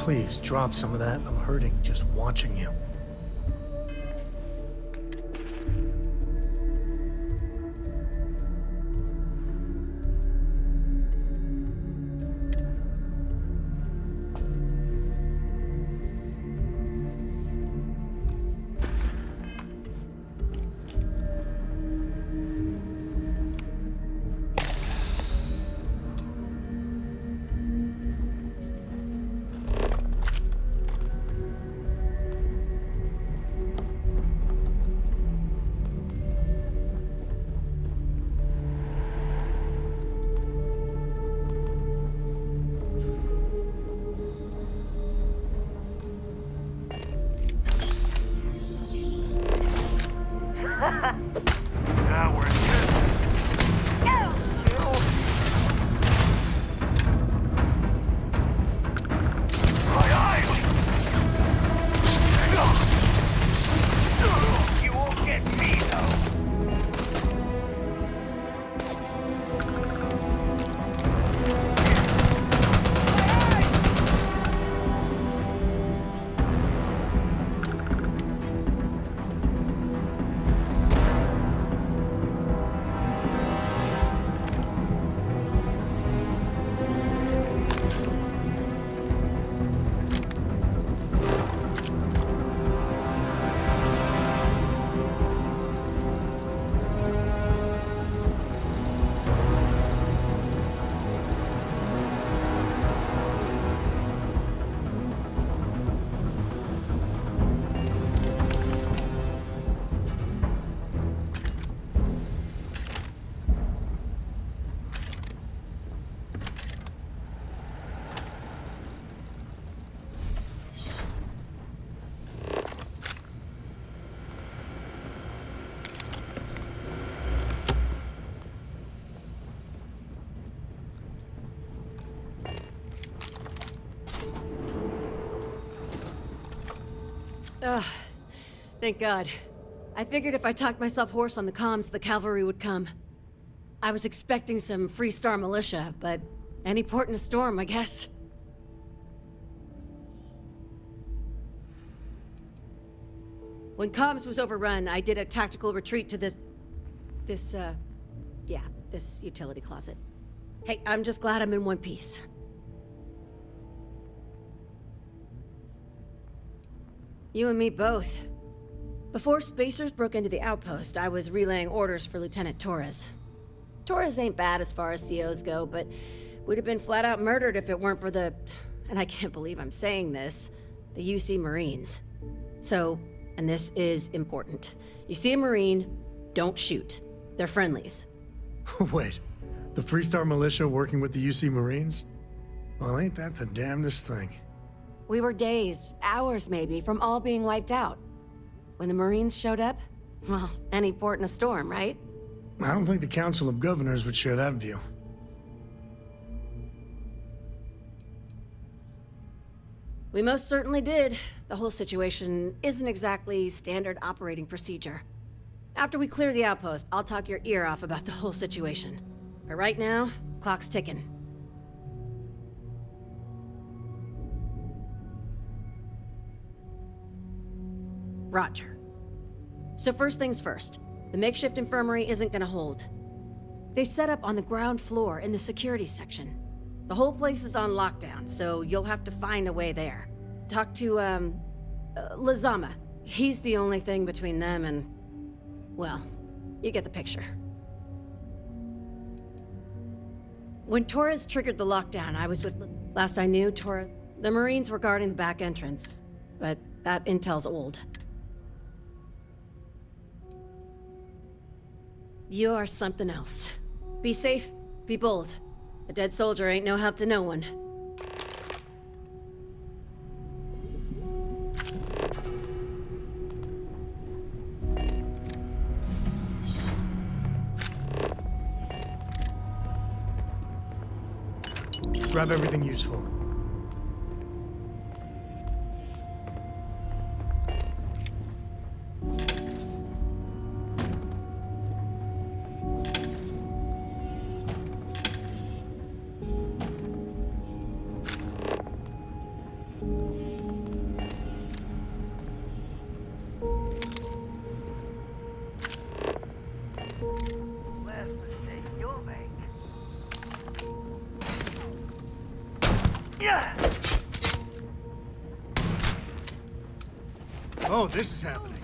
Please, drop some of that. I'm hurting just watching you. Now we're You won't get me, though. Ugh. Thank God. I figured if I talked myself hoarse on the comms, the cavalry would come. I was expecting some Free Star militia, but any port in a storm, I guess. When comms was overrun, I did a tactical retreat to this utility closet. Hey, I'm just glad I'm in one piece. You and me both. Before Spacers broke into the outpost, I was relaying orders for Lieutenant Torres. Torres ain't bad as far as COs go, but we'd have been flat out murdered if it weren't for the, and I can't believe I'm saying this, the UC Marines. So, and this is important. You see a Marine, don't shoot. They're friendlies. Wait, the Free Star Militia working with the UC Marines? Well, ain't that the damnedest thing? We were days, hours maybe, from all being wiped out. When the Marines showed up, well, any port in a storm, right? I don't think the Council of Governors would share that view. We most certainly did. The whole situation isn't exactly standard operating procedure. After we clear the outpost, I'll talk your ear off about the whole situation. But right now, clock's ticking. Roger. So first things first, the makeshift infirmary isn't gonna hold. They set up on the ground floor in the security section. The whole place is on lockdown, so you'll have to find a way there. Talk to, Lazama. He's the only thing between them and... well, you get the picture. When Torres triggered the lockdown, I was with... last I knew, the Marines were guarding the back entrance. But that intel's old. You are something else. Be safe, be bold. A dead soldier ain't no help to no one. Grab everything useful. Oh, this is happening.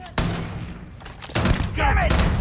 Damn it!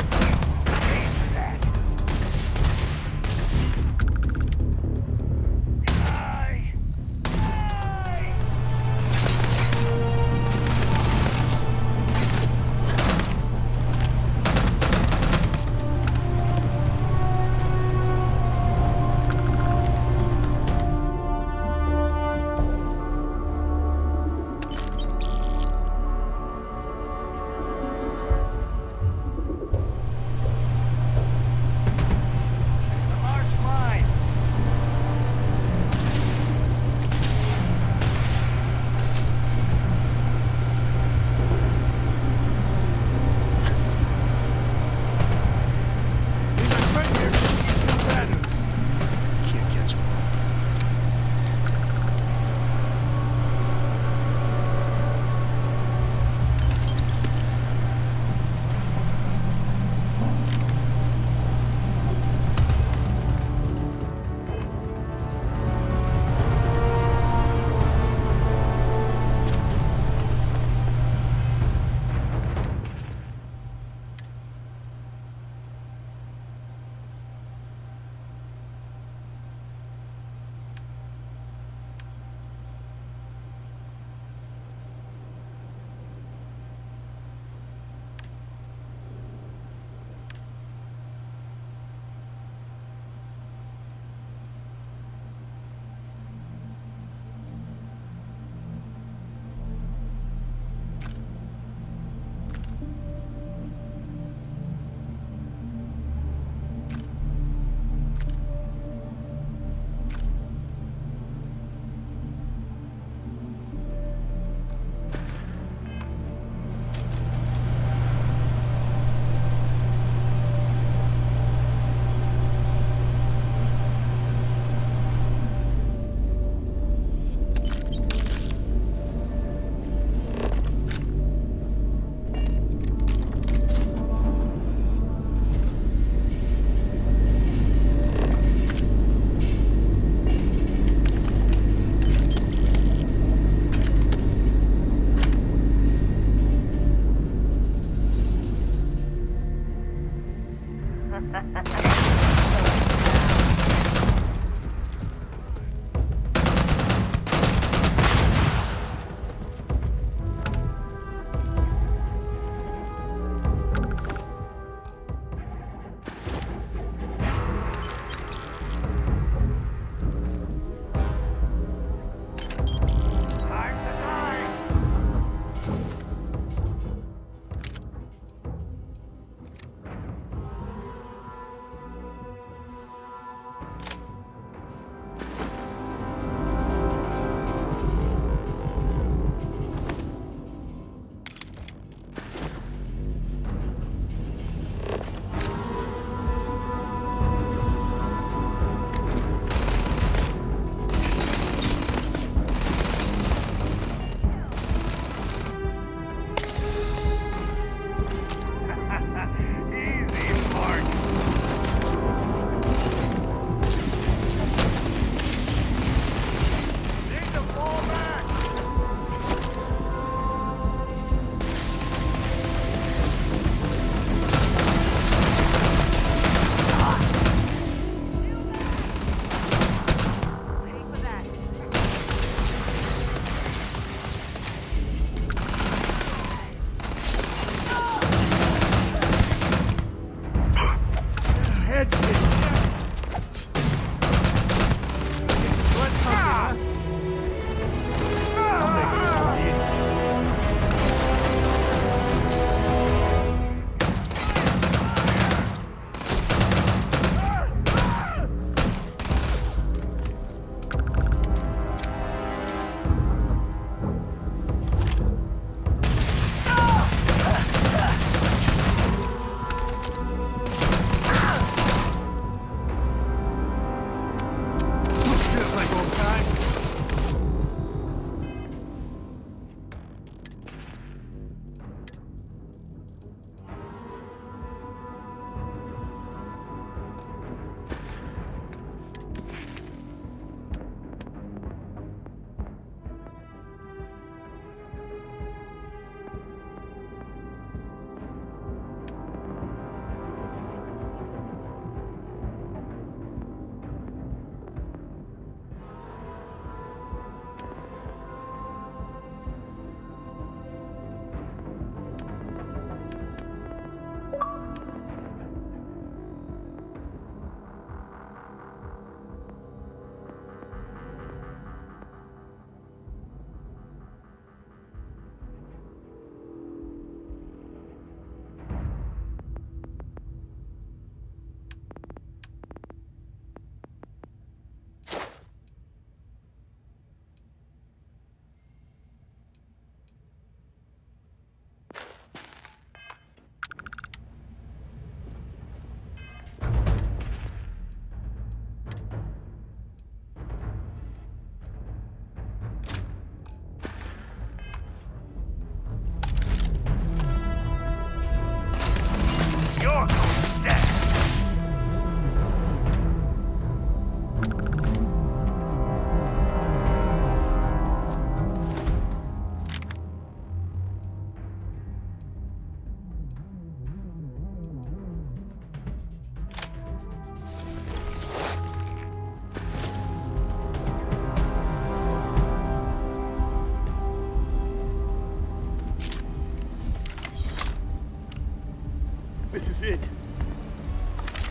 did.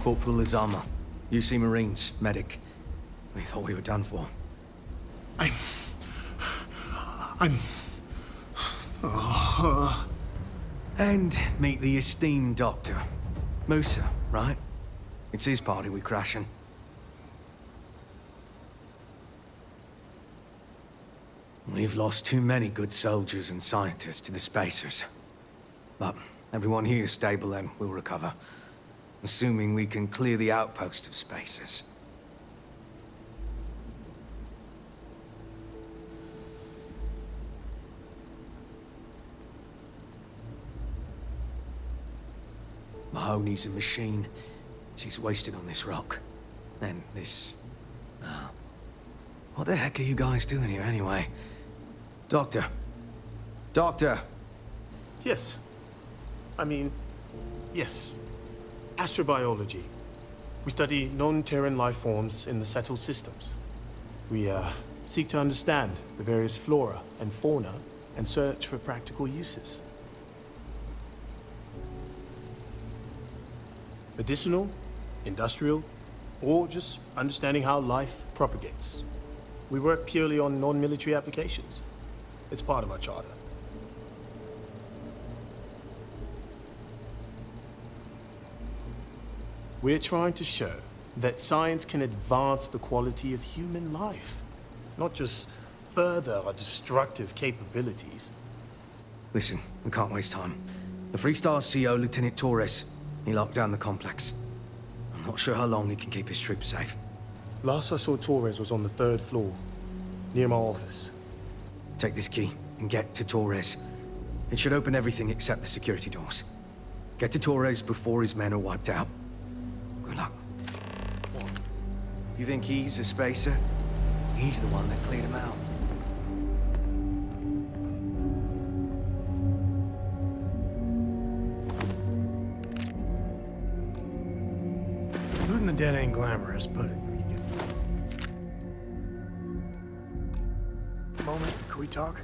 Corporal Azama, UC Marines, medic. We thought we were done for. I'm... And meet the esteemed doctor. Musa, right? It's his party we're crashing. We've lost too many good soldiers and scientists to the Spacers. But everyone here is stable and will recover. Assuming we can clear the outpost of Spacers. Mahoney's a machine. She's wasted on this rock. And this... what the heck are you guys doing here anyway? Doctor. Doctor! Yes. Yes. Astrobiology. We study non-Terran life forms in the settled systems. We, seek to understand the various flora and fauna and search for practical uses. Medicinal, industrial, or just understanding how life propagates. We work purely on non-military applications. It's part of our charter. We're trying to show that science can advance the quality of human life, not just further our destructive capabilities. Listen, we can't waste time. The Freestar CO, Lieutenant Torres, he locked down the complex. I'm not sure how long he can keep his troops safe. Last I saw Torres was on the 3rd floor, near my office. Take this key and get to Torres. It should open everything except the security doors. Get to Torres before his men are wiped out. Good luck. You think he's a spacer? He's the one that cleared him out. Looting the dead ain't glamorous, but moment, can we talk?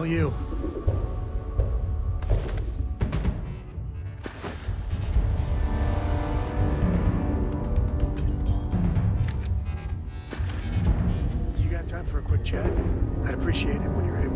all you. You got time for a quick chat? I'd appreciate it when you're able.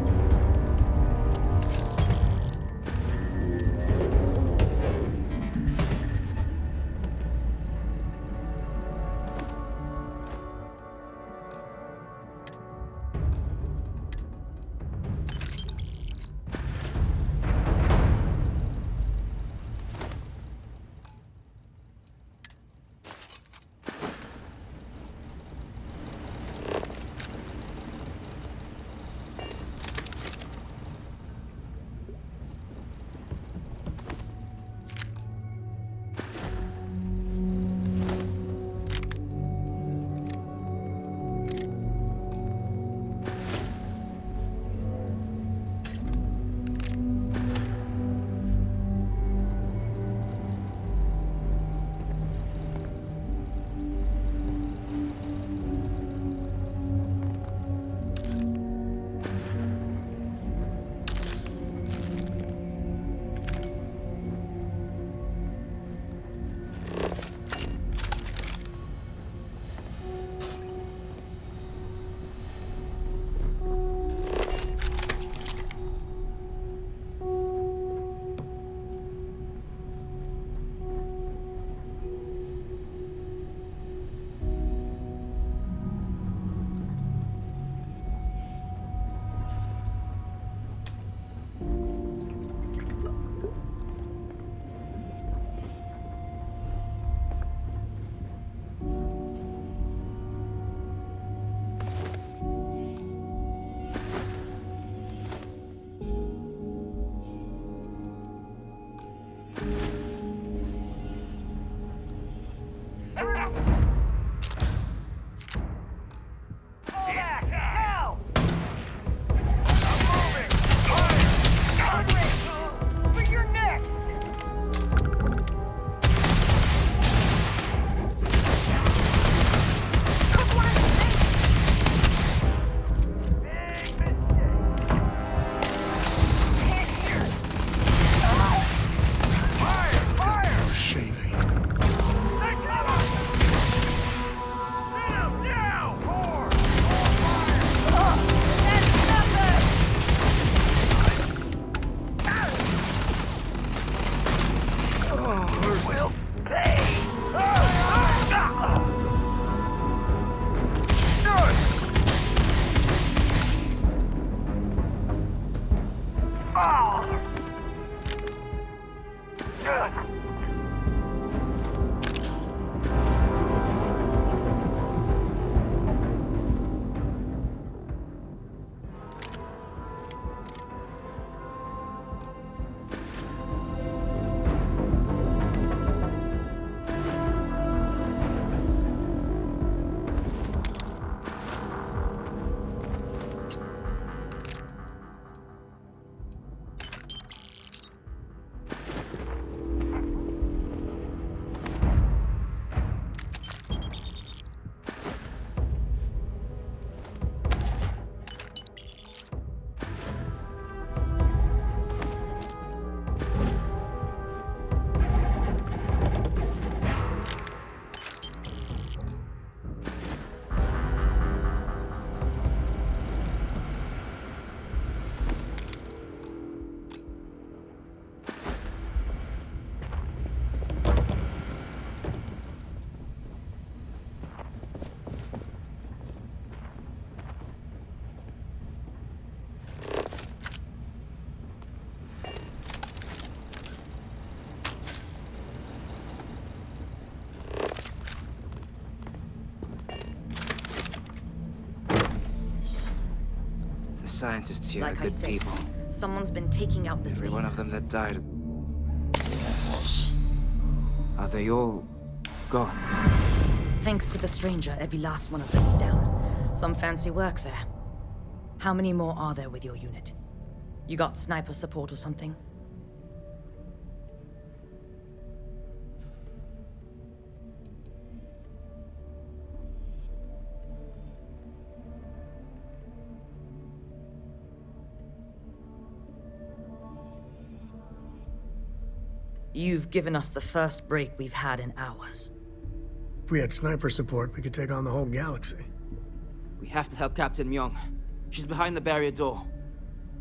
The scientists here Like are I good said, people. someone's been taking out the Every one of them spacers. that died. Are they all gone? Thanks to the stranger, every last one of them is down. Some fancy work there. How many more are there with your unit? You got sniper support or something? You've given us the first break we've had in hours. If we had sniper support, we could take on the whole galaxy. We have to help Captain Myung. She's behind the barrier door.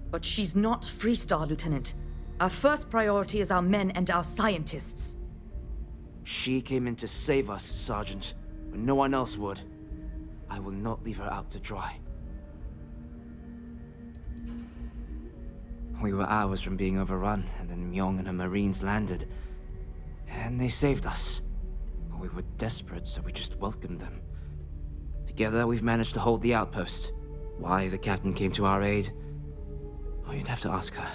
But she's not Freestar, Lieutenant. Our first priority is our men and our scientists. She came in to save us, Sergeant, when no one else would. I will not leave her out to dry. We were hours from being overrun, and then Myung and her Marines landed. And they saved us. We were desperate, so we just welcomed them. Together, we've managed to hold the outpost. Why the captain came to our aid? Oh, you'd have to ask her.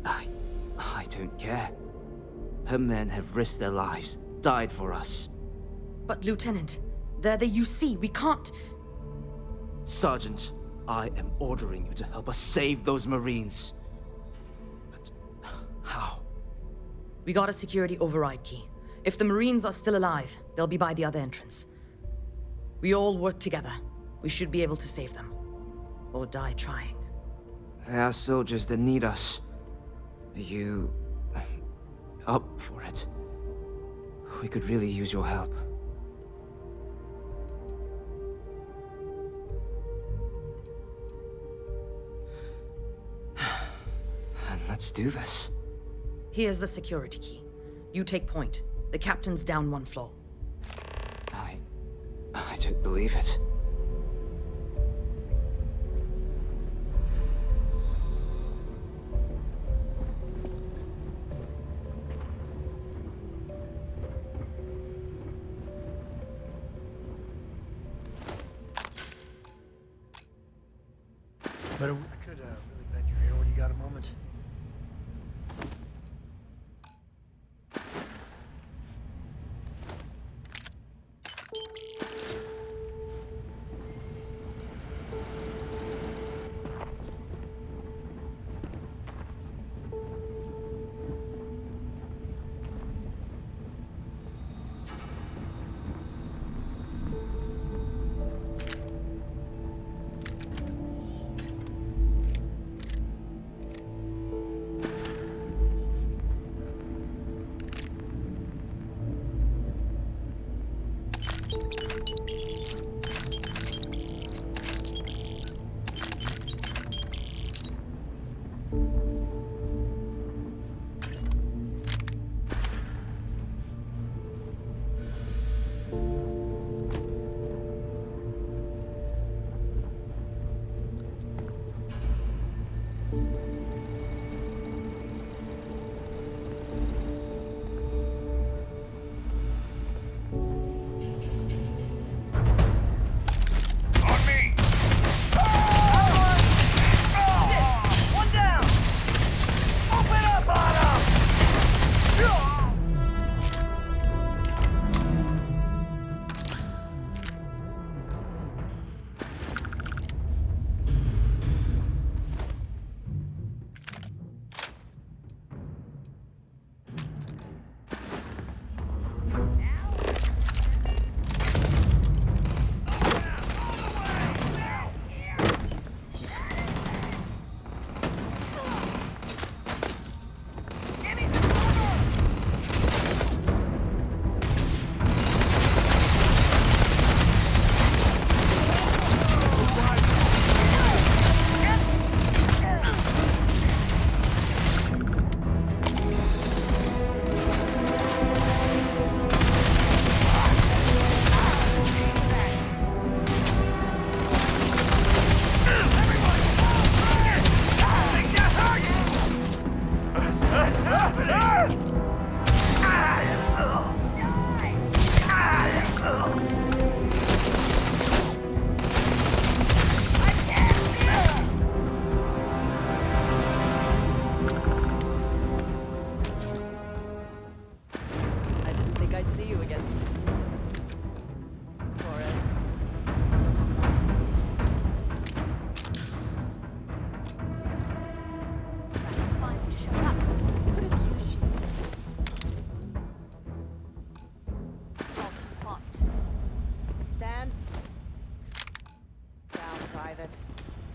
I don't care. Her men have risked their lives, died for us. But Lieutenant, they're the UC. We can't... Sergeant, I am ordering you to help us save those Marines. But how? We got a security override key. If the Marines are still alive, they'll be by the other entrance. We all work together. We should be able to save them. Or die trying. There are soldiers that need us. Are you... up for it? We could really use your help. And let's do this. Here's the security key. You take point. The captain's down one floor. I don't believe it. But I could really bend your ear when you got a moment.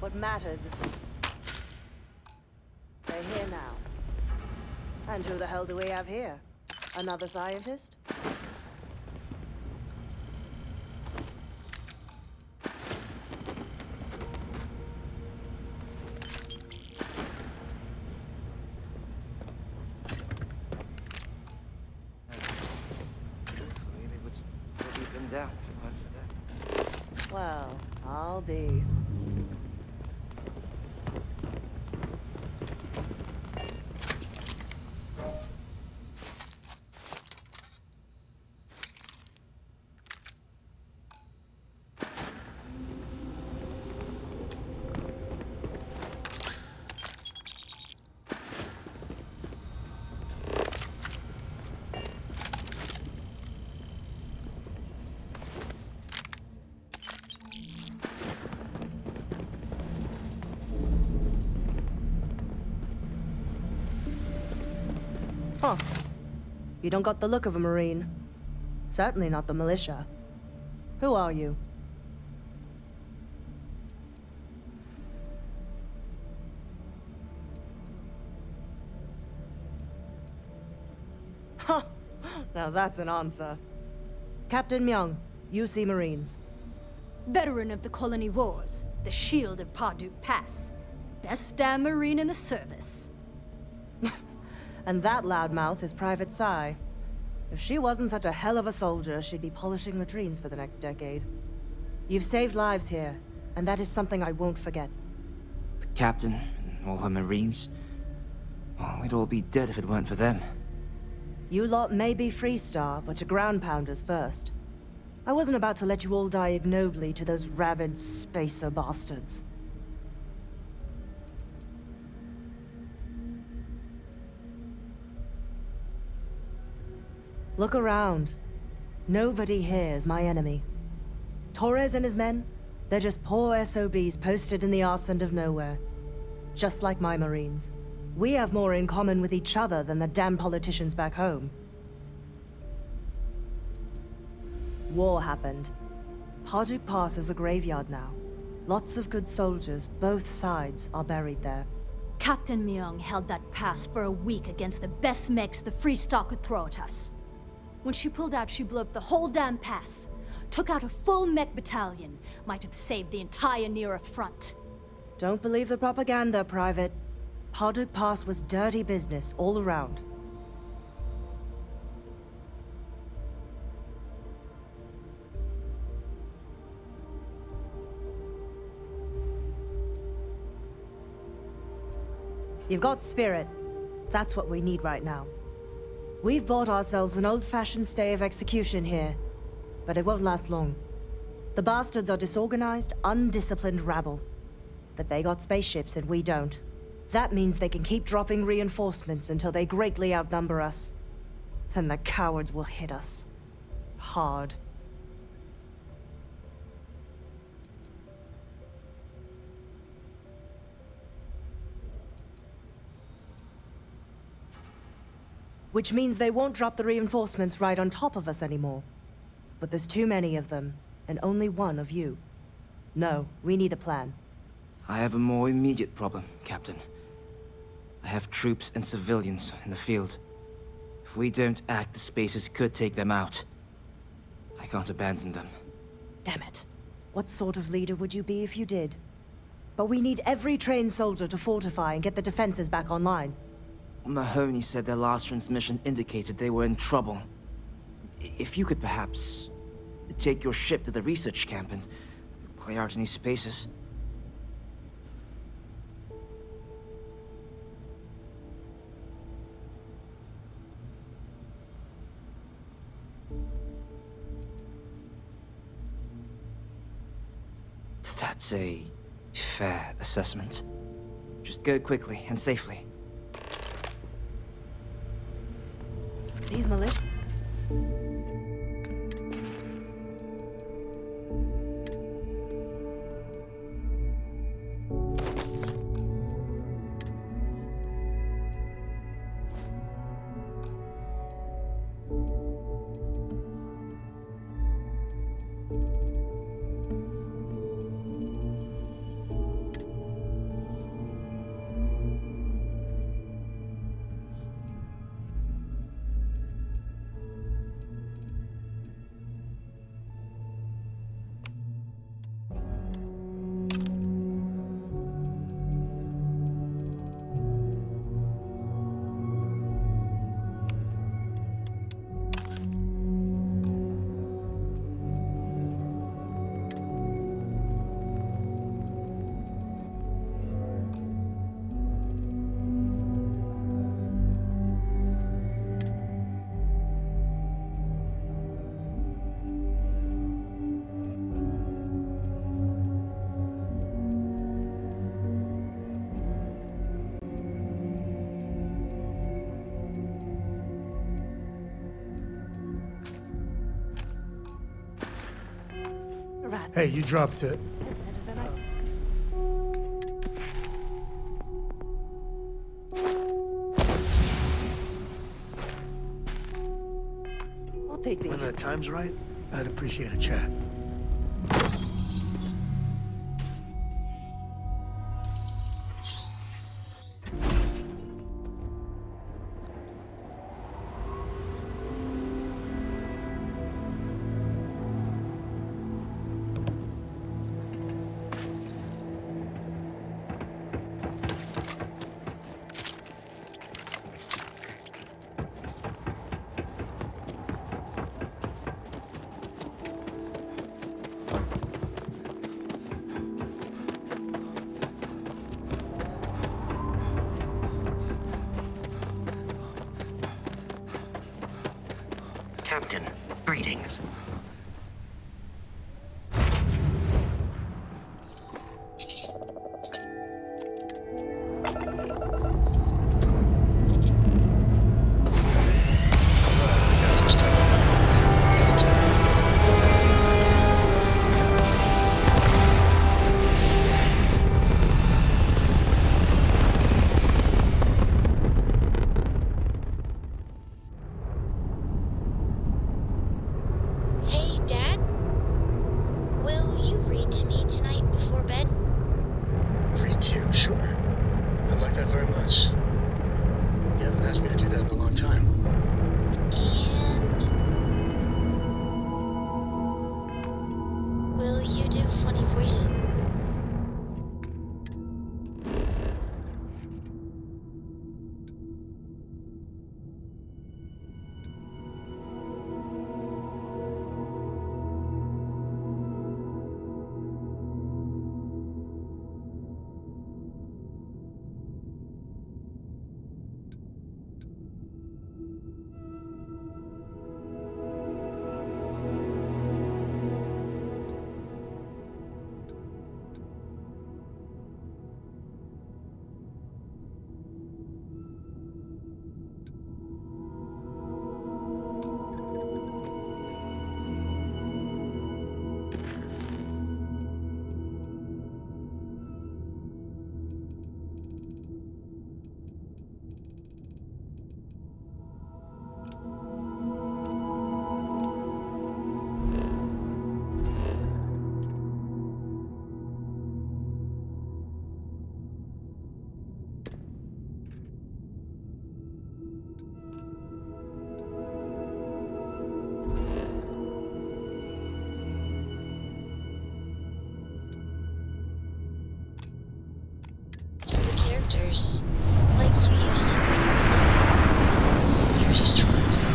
What matters we're here now. And who the hell do we have here? Another scientist? Truthfully, they would still be pinned down if it weren't for them. Well, I'll be. Huh. You don't got the look of a Marine. Certainly not the militia. Who are you? Huh. Now that's an answer. Captain Myung, UC Marines. Veteran of the Colony Wars, the shield of Parduk Pass. Best damn Marine in the service. And that loudmouth is Private Psy. If she wasn't such a hell of a soldier, she'd be polishing latrines for the next decade. You've saved lives here, and that is something I won't forget. The captain and all her Marines. Well, we'd all be dead if it weren't for them. You lot may be Freestar, but you're ground pounders first. I wasn't about to let you all die ignobly to those rabid spacer bastards. Look around. Nobody here is my enemy. Torres and his men, they're just poor SOBs posted in the arse end of nowhere. Just like my Marines. We have more in common with each other than the damn politicians back home. War happened. Parduk Pass is a graveyard now. Lots of good soldiers, both sides, are buried there. Captain Myung held that pass for a week against the best mechs the Freestar could throw at us. When she pulled out, she blew up the whole damn pass. Took out a full mech battalion. Might have saved the entire Nira front. Don't believe the propaganda, Private. Parduk Pass was dirty business all around. You've got spirit. That's what we need right now. We've bought ourselves an old-fashioned stay of execution here, but it won't last long. The bastards are disorganized, undisciplined rabble. But they got spaceships and we don't. That means they can keep dropping reinforcements until they greatly outnumber us. Then the cowards will hit us. Hard. Which means they won't drop the reinforcements right on top of us anymore. But there's too many of them, and only one of you. No, we need a plan. I have a more immediate problem, Captain. I have troops and civilians in the field. If we don't act, the Spacers could take them out. I can't abandon them. Damn it. What sort of leader would you be if you did? But we need every trained soldier to fortify and get the defenses back online. Mahoney said their last transmission indicated they were in trouble. If you could perhaps take your ship to the research camp and clear out any spaces. That's a fair assessment. Just go quickly and safely. These militia... Rats. Hey, you dropped it. They're better than I... What they'd be. When the time's right, I'd appreciate a chat. Captain, greetings. Hey, Dad? Will you read to me tonight before bed? Read to you? Sure. I'd like that very much. You haven't asked me to do that in a long time. And... will you do funny voices? Characters like you used to when I was little. You're just trying stuff.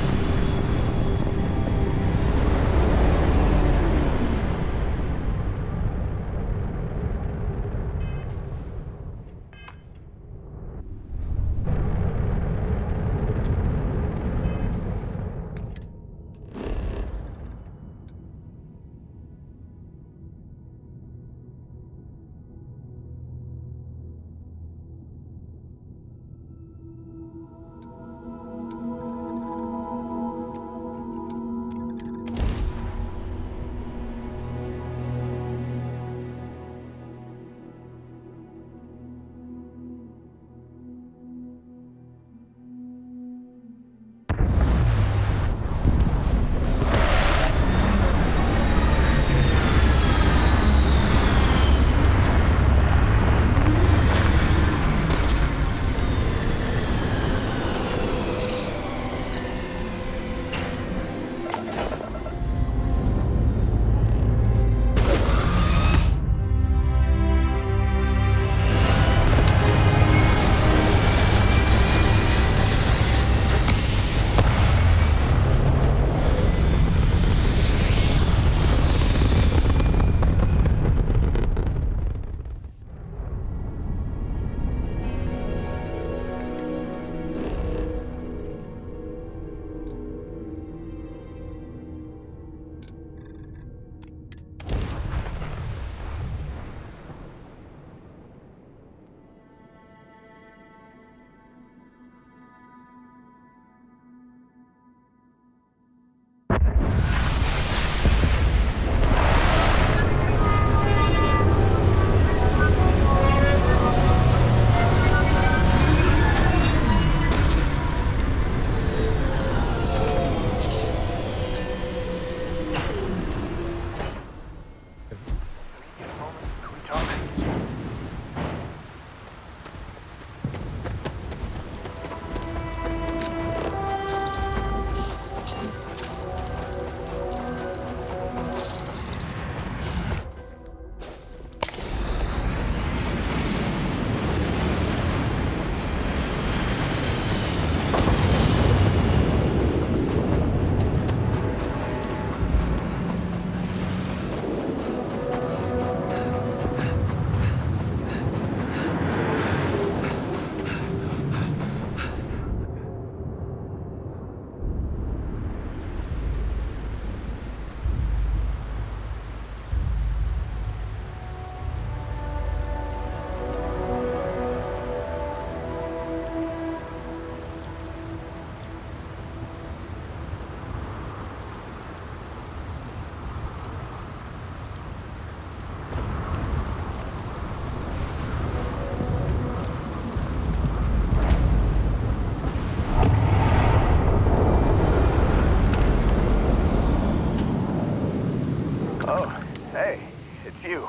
it's you.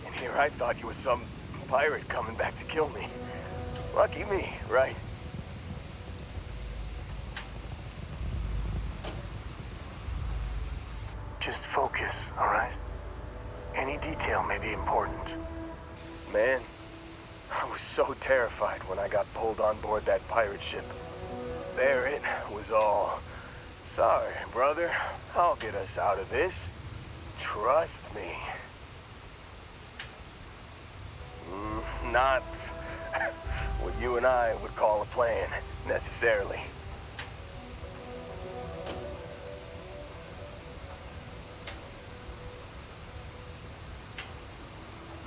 And here I thought you was some pirate coming back to kill me. Lucky me, right? Just focus, alright? Any detail may be important. Man, I was so terrified when I got pulled on board that pirate ship. There it was all. Sorry, brother. I'll get us out of this. Trust me. Not what you and I would call a plan, necessarily.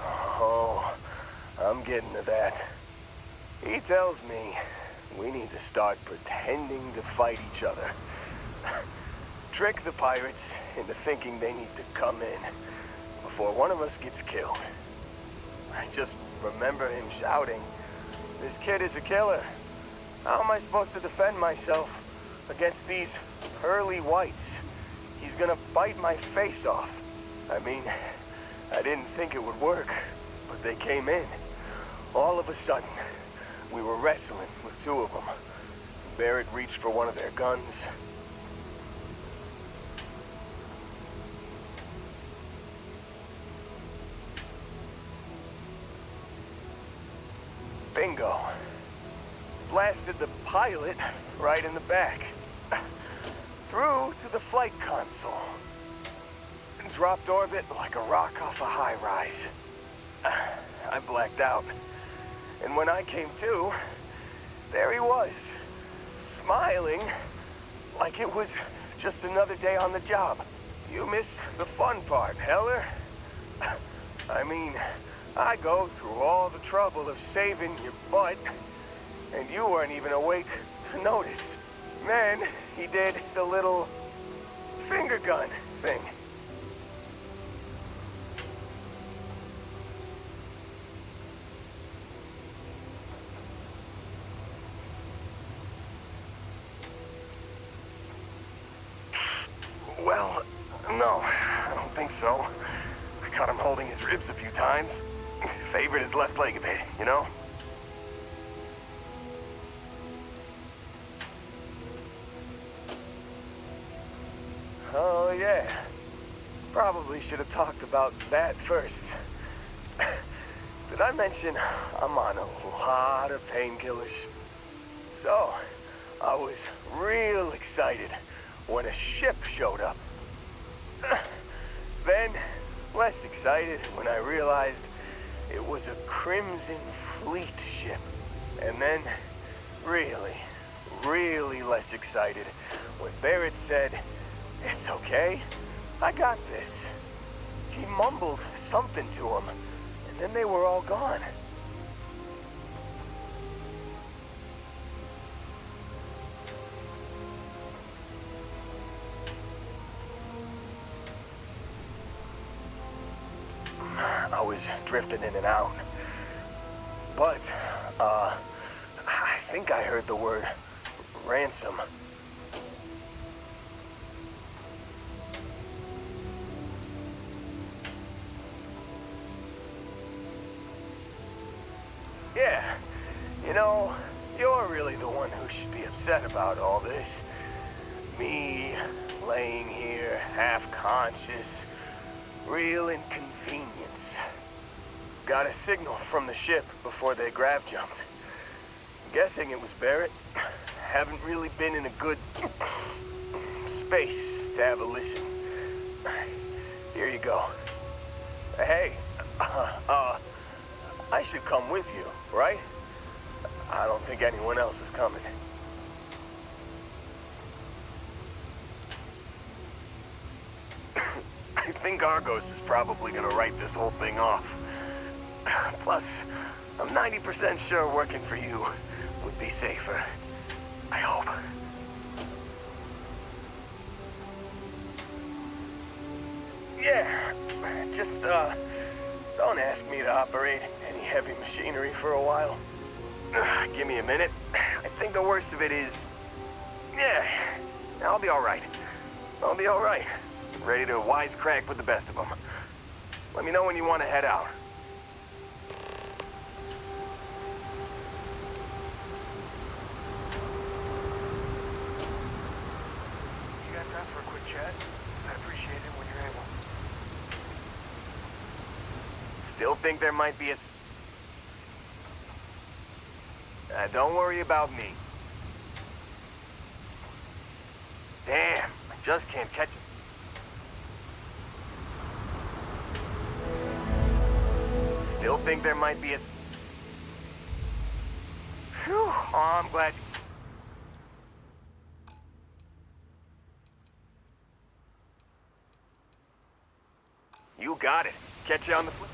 Oh, I'm getting to that. He tells me we need to start pretending to fight each other. Trick the pirates into thinking they need to come in before one of us gets killed. I just remember him shouting, "This kid is a killer. How am I supposed to defend myself against these pearly whites? He's gonna bite my face off." I mean, I didn't think it would work, but they came in. All of a sudden, we were wrestling with two of them. Barrett reached for one of their guns. Bingo. Blasted the pilot right in the back. Through to the flight console. And dropped orbit like a rock off a high-rise. I blacked out. And when I came to, there he was. Smiling like it was just another day on the job. You missed the fun part, Heller. I mean, I go through all the trouble of saving your butt, and you weren't even awake to notice. Then he did the little finger gun thing. Well, no, I don't think so. I caught him holding his ribs a few times. Favored his left leg a bit, you know? Oh, yeah. Probably should have talked about that first. Did I mention I'm on a lot of painkillers? So, I was real excited when a ship showed up. Then, less excited when I realized it was a Crimson Fleet ship. And then, really less excited when Barrett said, "It's okay, I got this." He mumbled something to him, and then they were all gone. I was drifting in and out. But, I think I heard the word ransom. Yeah, you know, you're really the one who should be upset about all this. Me, laying here, half-conscious, real inconvenience. Got a signal from the ship before they grav jumped. Guessing it was Barrett. Haven't really been in a good space to have a listen. Here you go. Hey, I should come with you, right? I don't think anyone else is coming. I think Argos is probably gonna write this whole thing off. Plus, I'm 90% sure working for you would be safer. I hope. Yeah, just, don't ask me to operate any heavy machinery for a while. Give me a minute. I think the worst of it is... Yeah, I'll be alright. I'll be alright. Ready to wisecrack with the best of them. Let me know when you want to head out. You got time for a quick chat? I'd appreciate it when you're able. Still think there might be a... don't worry about me. Damn, I just can't catch it. Still think there might be a... Phew, oh, I'm glad you got it. Catch you on the flip.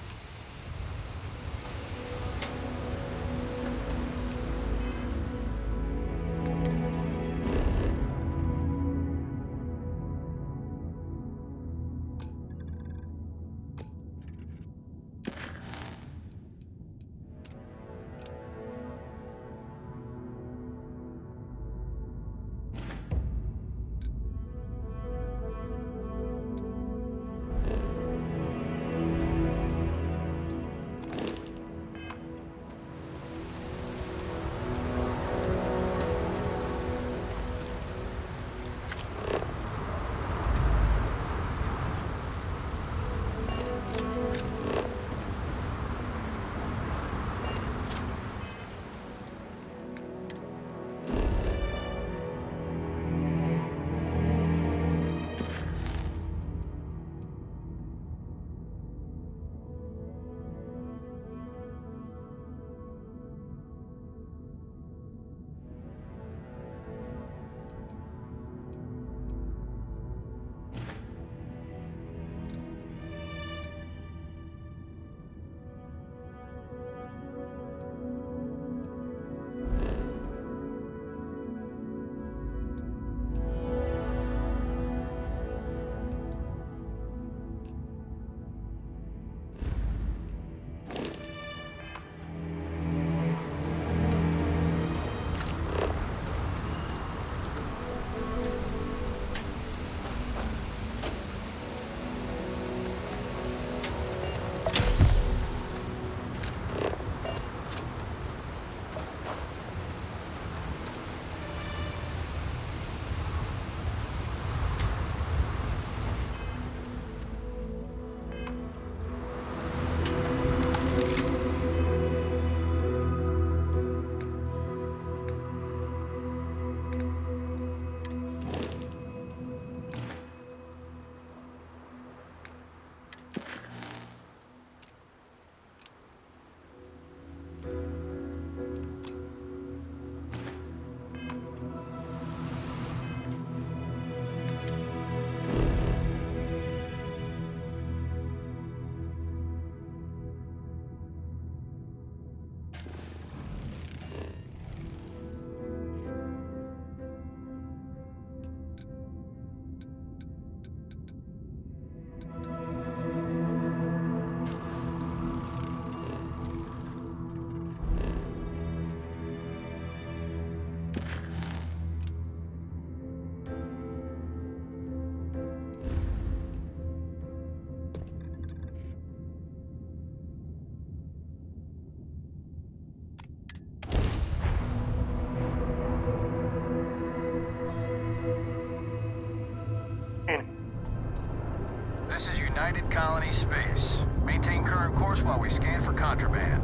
This is United Colony Space. Maintain current course while we scan for contraband.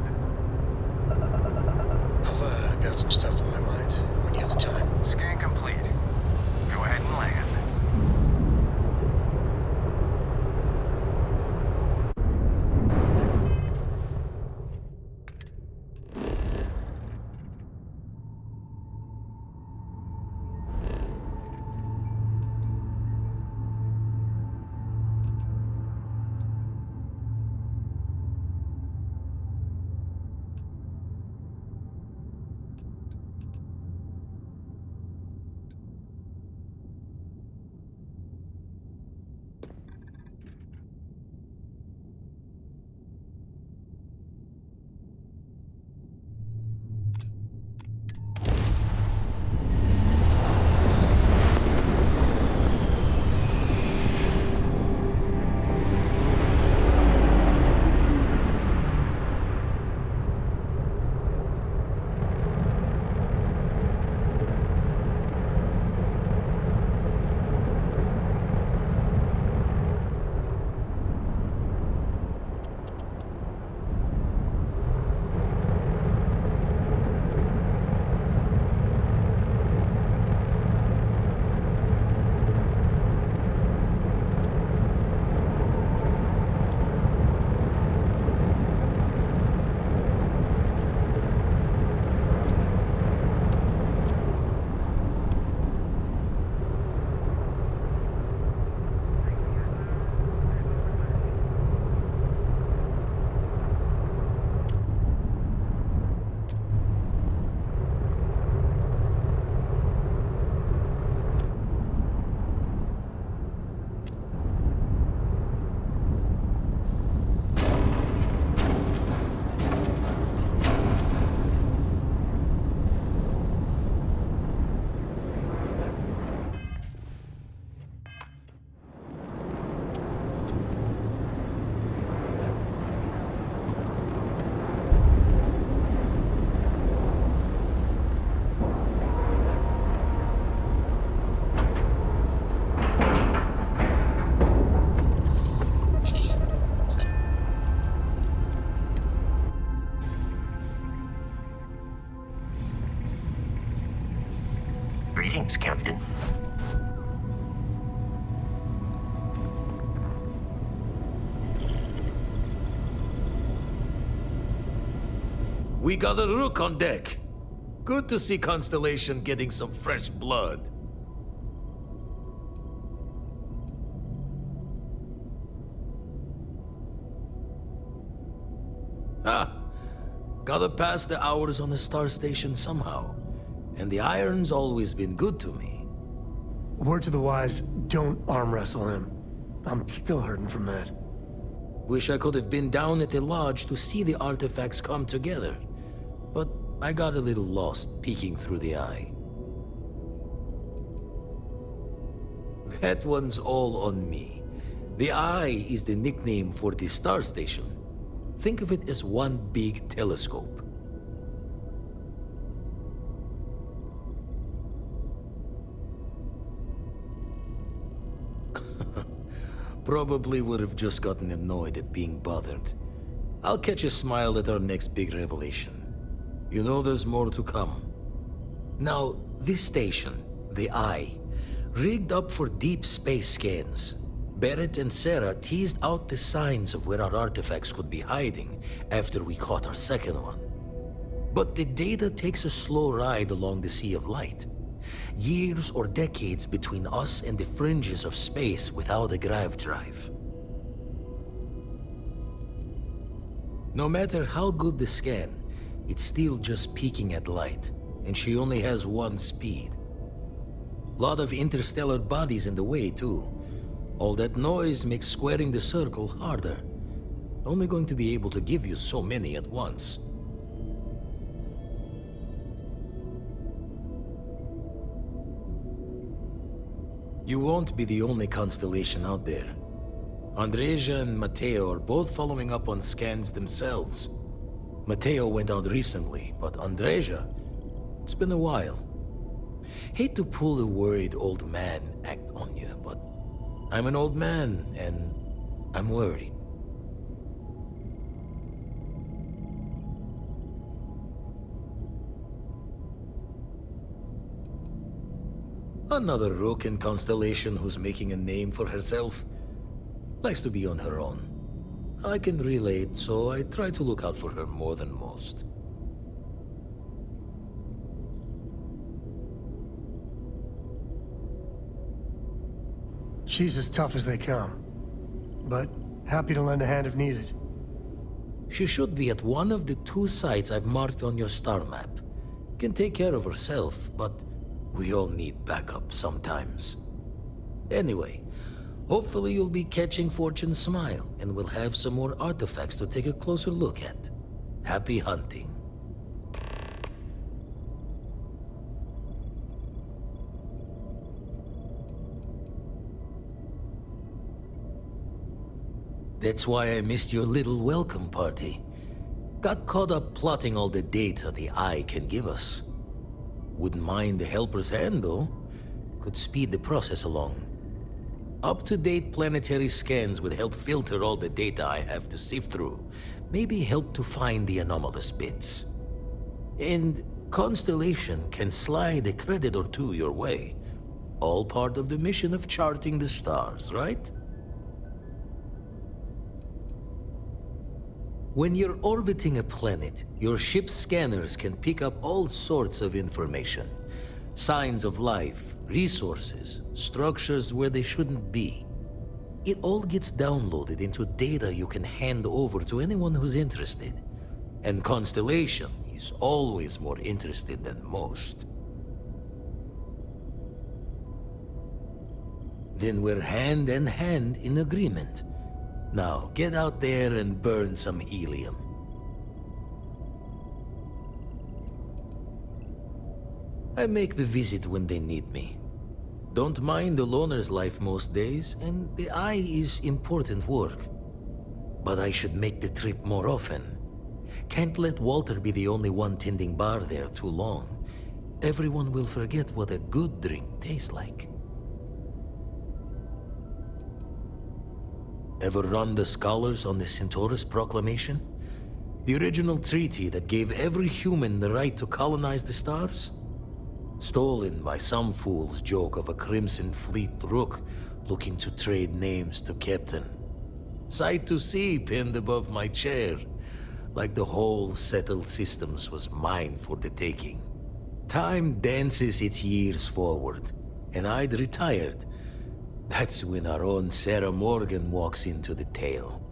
I've got some stuff on my mind when you have the time. Scan complete. Go ahead and land. We got a rook on deck. Good to see Constellation getting some fresh blood. Ah, gotta pass the hours on the star station somehow. And the Iron's always been good to me. Word to the wise, don't arm wrestle him. I'm still hurting from that. Wish I could have been down at the lodge to see the artifacts come together. But I got a little lost peeking through the eye. That one's all on me. The Eye is the nickname for the star station. Think of it as one big telescope. Probably would have just gotten annoyed at being bothered. I'll catch a smile at our next big revelation. You know there's more to come. Now, this station, the Eye, rigged up for deep space scans. Barrett and Sarah teased out the signs of where our artifacts could be hiding after we caught our second one. But the data takes a slow ride along the Sea of Light. Years or decades between us and the fringes of space without a grav drive. No matter how good the scan, it's still just peeking at light, and she only has one speed. Lot of interstellar bodies in the way, too. All that noise makes squaring the circle harder. Only going to be able to give you so many at once. You won't be the only constellation out there. Andreja and Matteo are both following up on scans themselves. Matteo went out recently, but Andreja, it's been a while. Hate to pull a worried old man act on you, but I'm an old man, and I'm worried. Another rook in Constellation who's making a name for herself. Likes to be on her own. I can relate, so I try to look out for her more than most. She's as tough as they come. But happy to lend a hand if needed. She should be at one of the 2 sites I've marked on your star map. Can take care of herself, but we all need backup sometimes. Anyway, hopefully you'll be catching Fortune's smile, and we'll have some more artifacts to take a closer look at. Happy hunting. That's why I missed your little welcome party. Got caught up plotting all the data the Eye can give us. Wouldn't mind a helper's hand, though. Could speed the process along. Up-to-date planetary scans would help filter all the data I have to sift through. Maybe help to find the anomalous bits. And Constellation can slide a credit or 2 your way. All part of the mission of charting the stars, right? When you're orbiting a planet, your ship's scanners can pick up all sorts of information. Signs of life, resources, structures where they shouldn't be. It all gets downloaded into data you can hand over to anyone who's interested. And Constellation is always more interested than most. Then we're hand in hand in agreement. Now, get out there and burn some helium. I make the visit when they need me. Don't mind the loner's life most days, and the Eye is important work. But I should make the trip more often. Can't let Walter be the only one tending bar there too long. Everyone will forget what a good drink tastes like. Ever run the scholars on the Centaurus Proclamation? The original treaty that gave every human the right to colonize the stars? Stolen by some fool's joke of a Crimson Fleet rook looking to trade names to Captain. Sight to see pinned above my chair. like the whole settled systems was mine for the taking. Time dances its years forward, and I'd retired. That's when our own Sarah Morgan walks into the tale.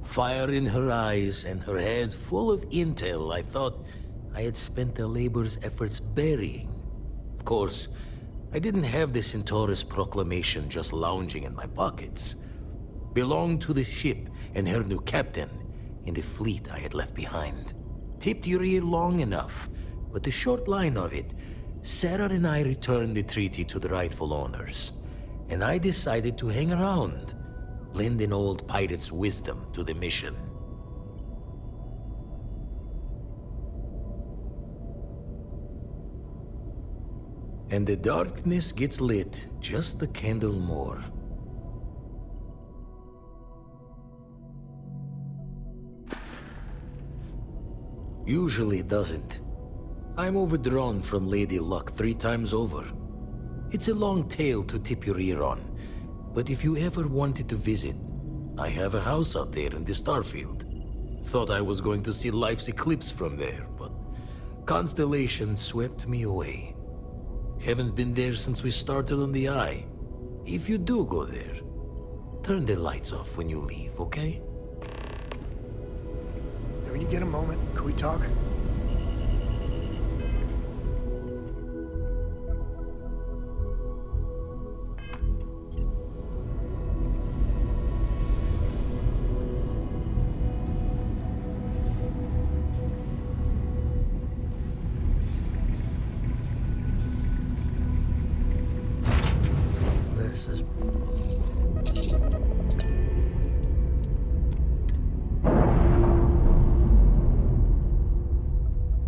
Fire in her eyes and her head full of intel I thought I had spent the labor's efforts burying. Of course, I didn't have the Centaurus proclamation just lounging in my pockets. Belonged to the ship and her new captain in the fleet I had left behind. Tipped your ear long enough, but the short line of it, Sarah and I returned the treaty to the rightful owners, and I decided to hang around, lend an old pirate's wisdom to the mission. And the darkness gets lit just a candle more. Usually it doesn't. I'm overdrawn from Lady Luck 3 times over. It's a long tale to tip your ear on, but if you ever wanted to visit, I have a house out there in the Starfield. Thought I was going to see life's eclipse from there, but constellation swept me away. Haven't been there since we started on the Eye. If you do go there, turn the lights off when you leave, okay? When you get a moment, can we talk? This is...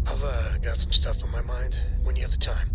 I've got some stuff on my mind when you have the time.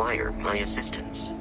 require my assistance.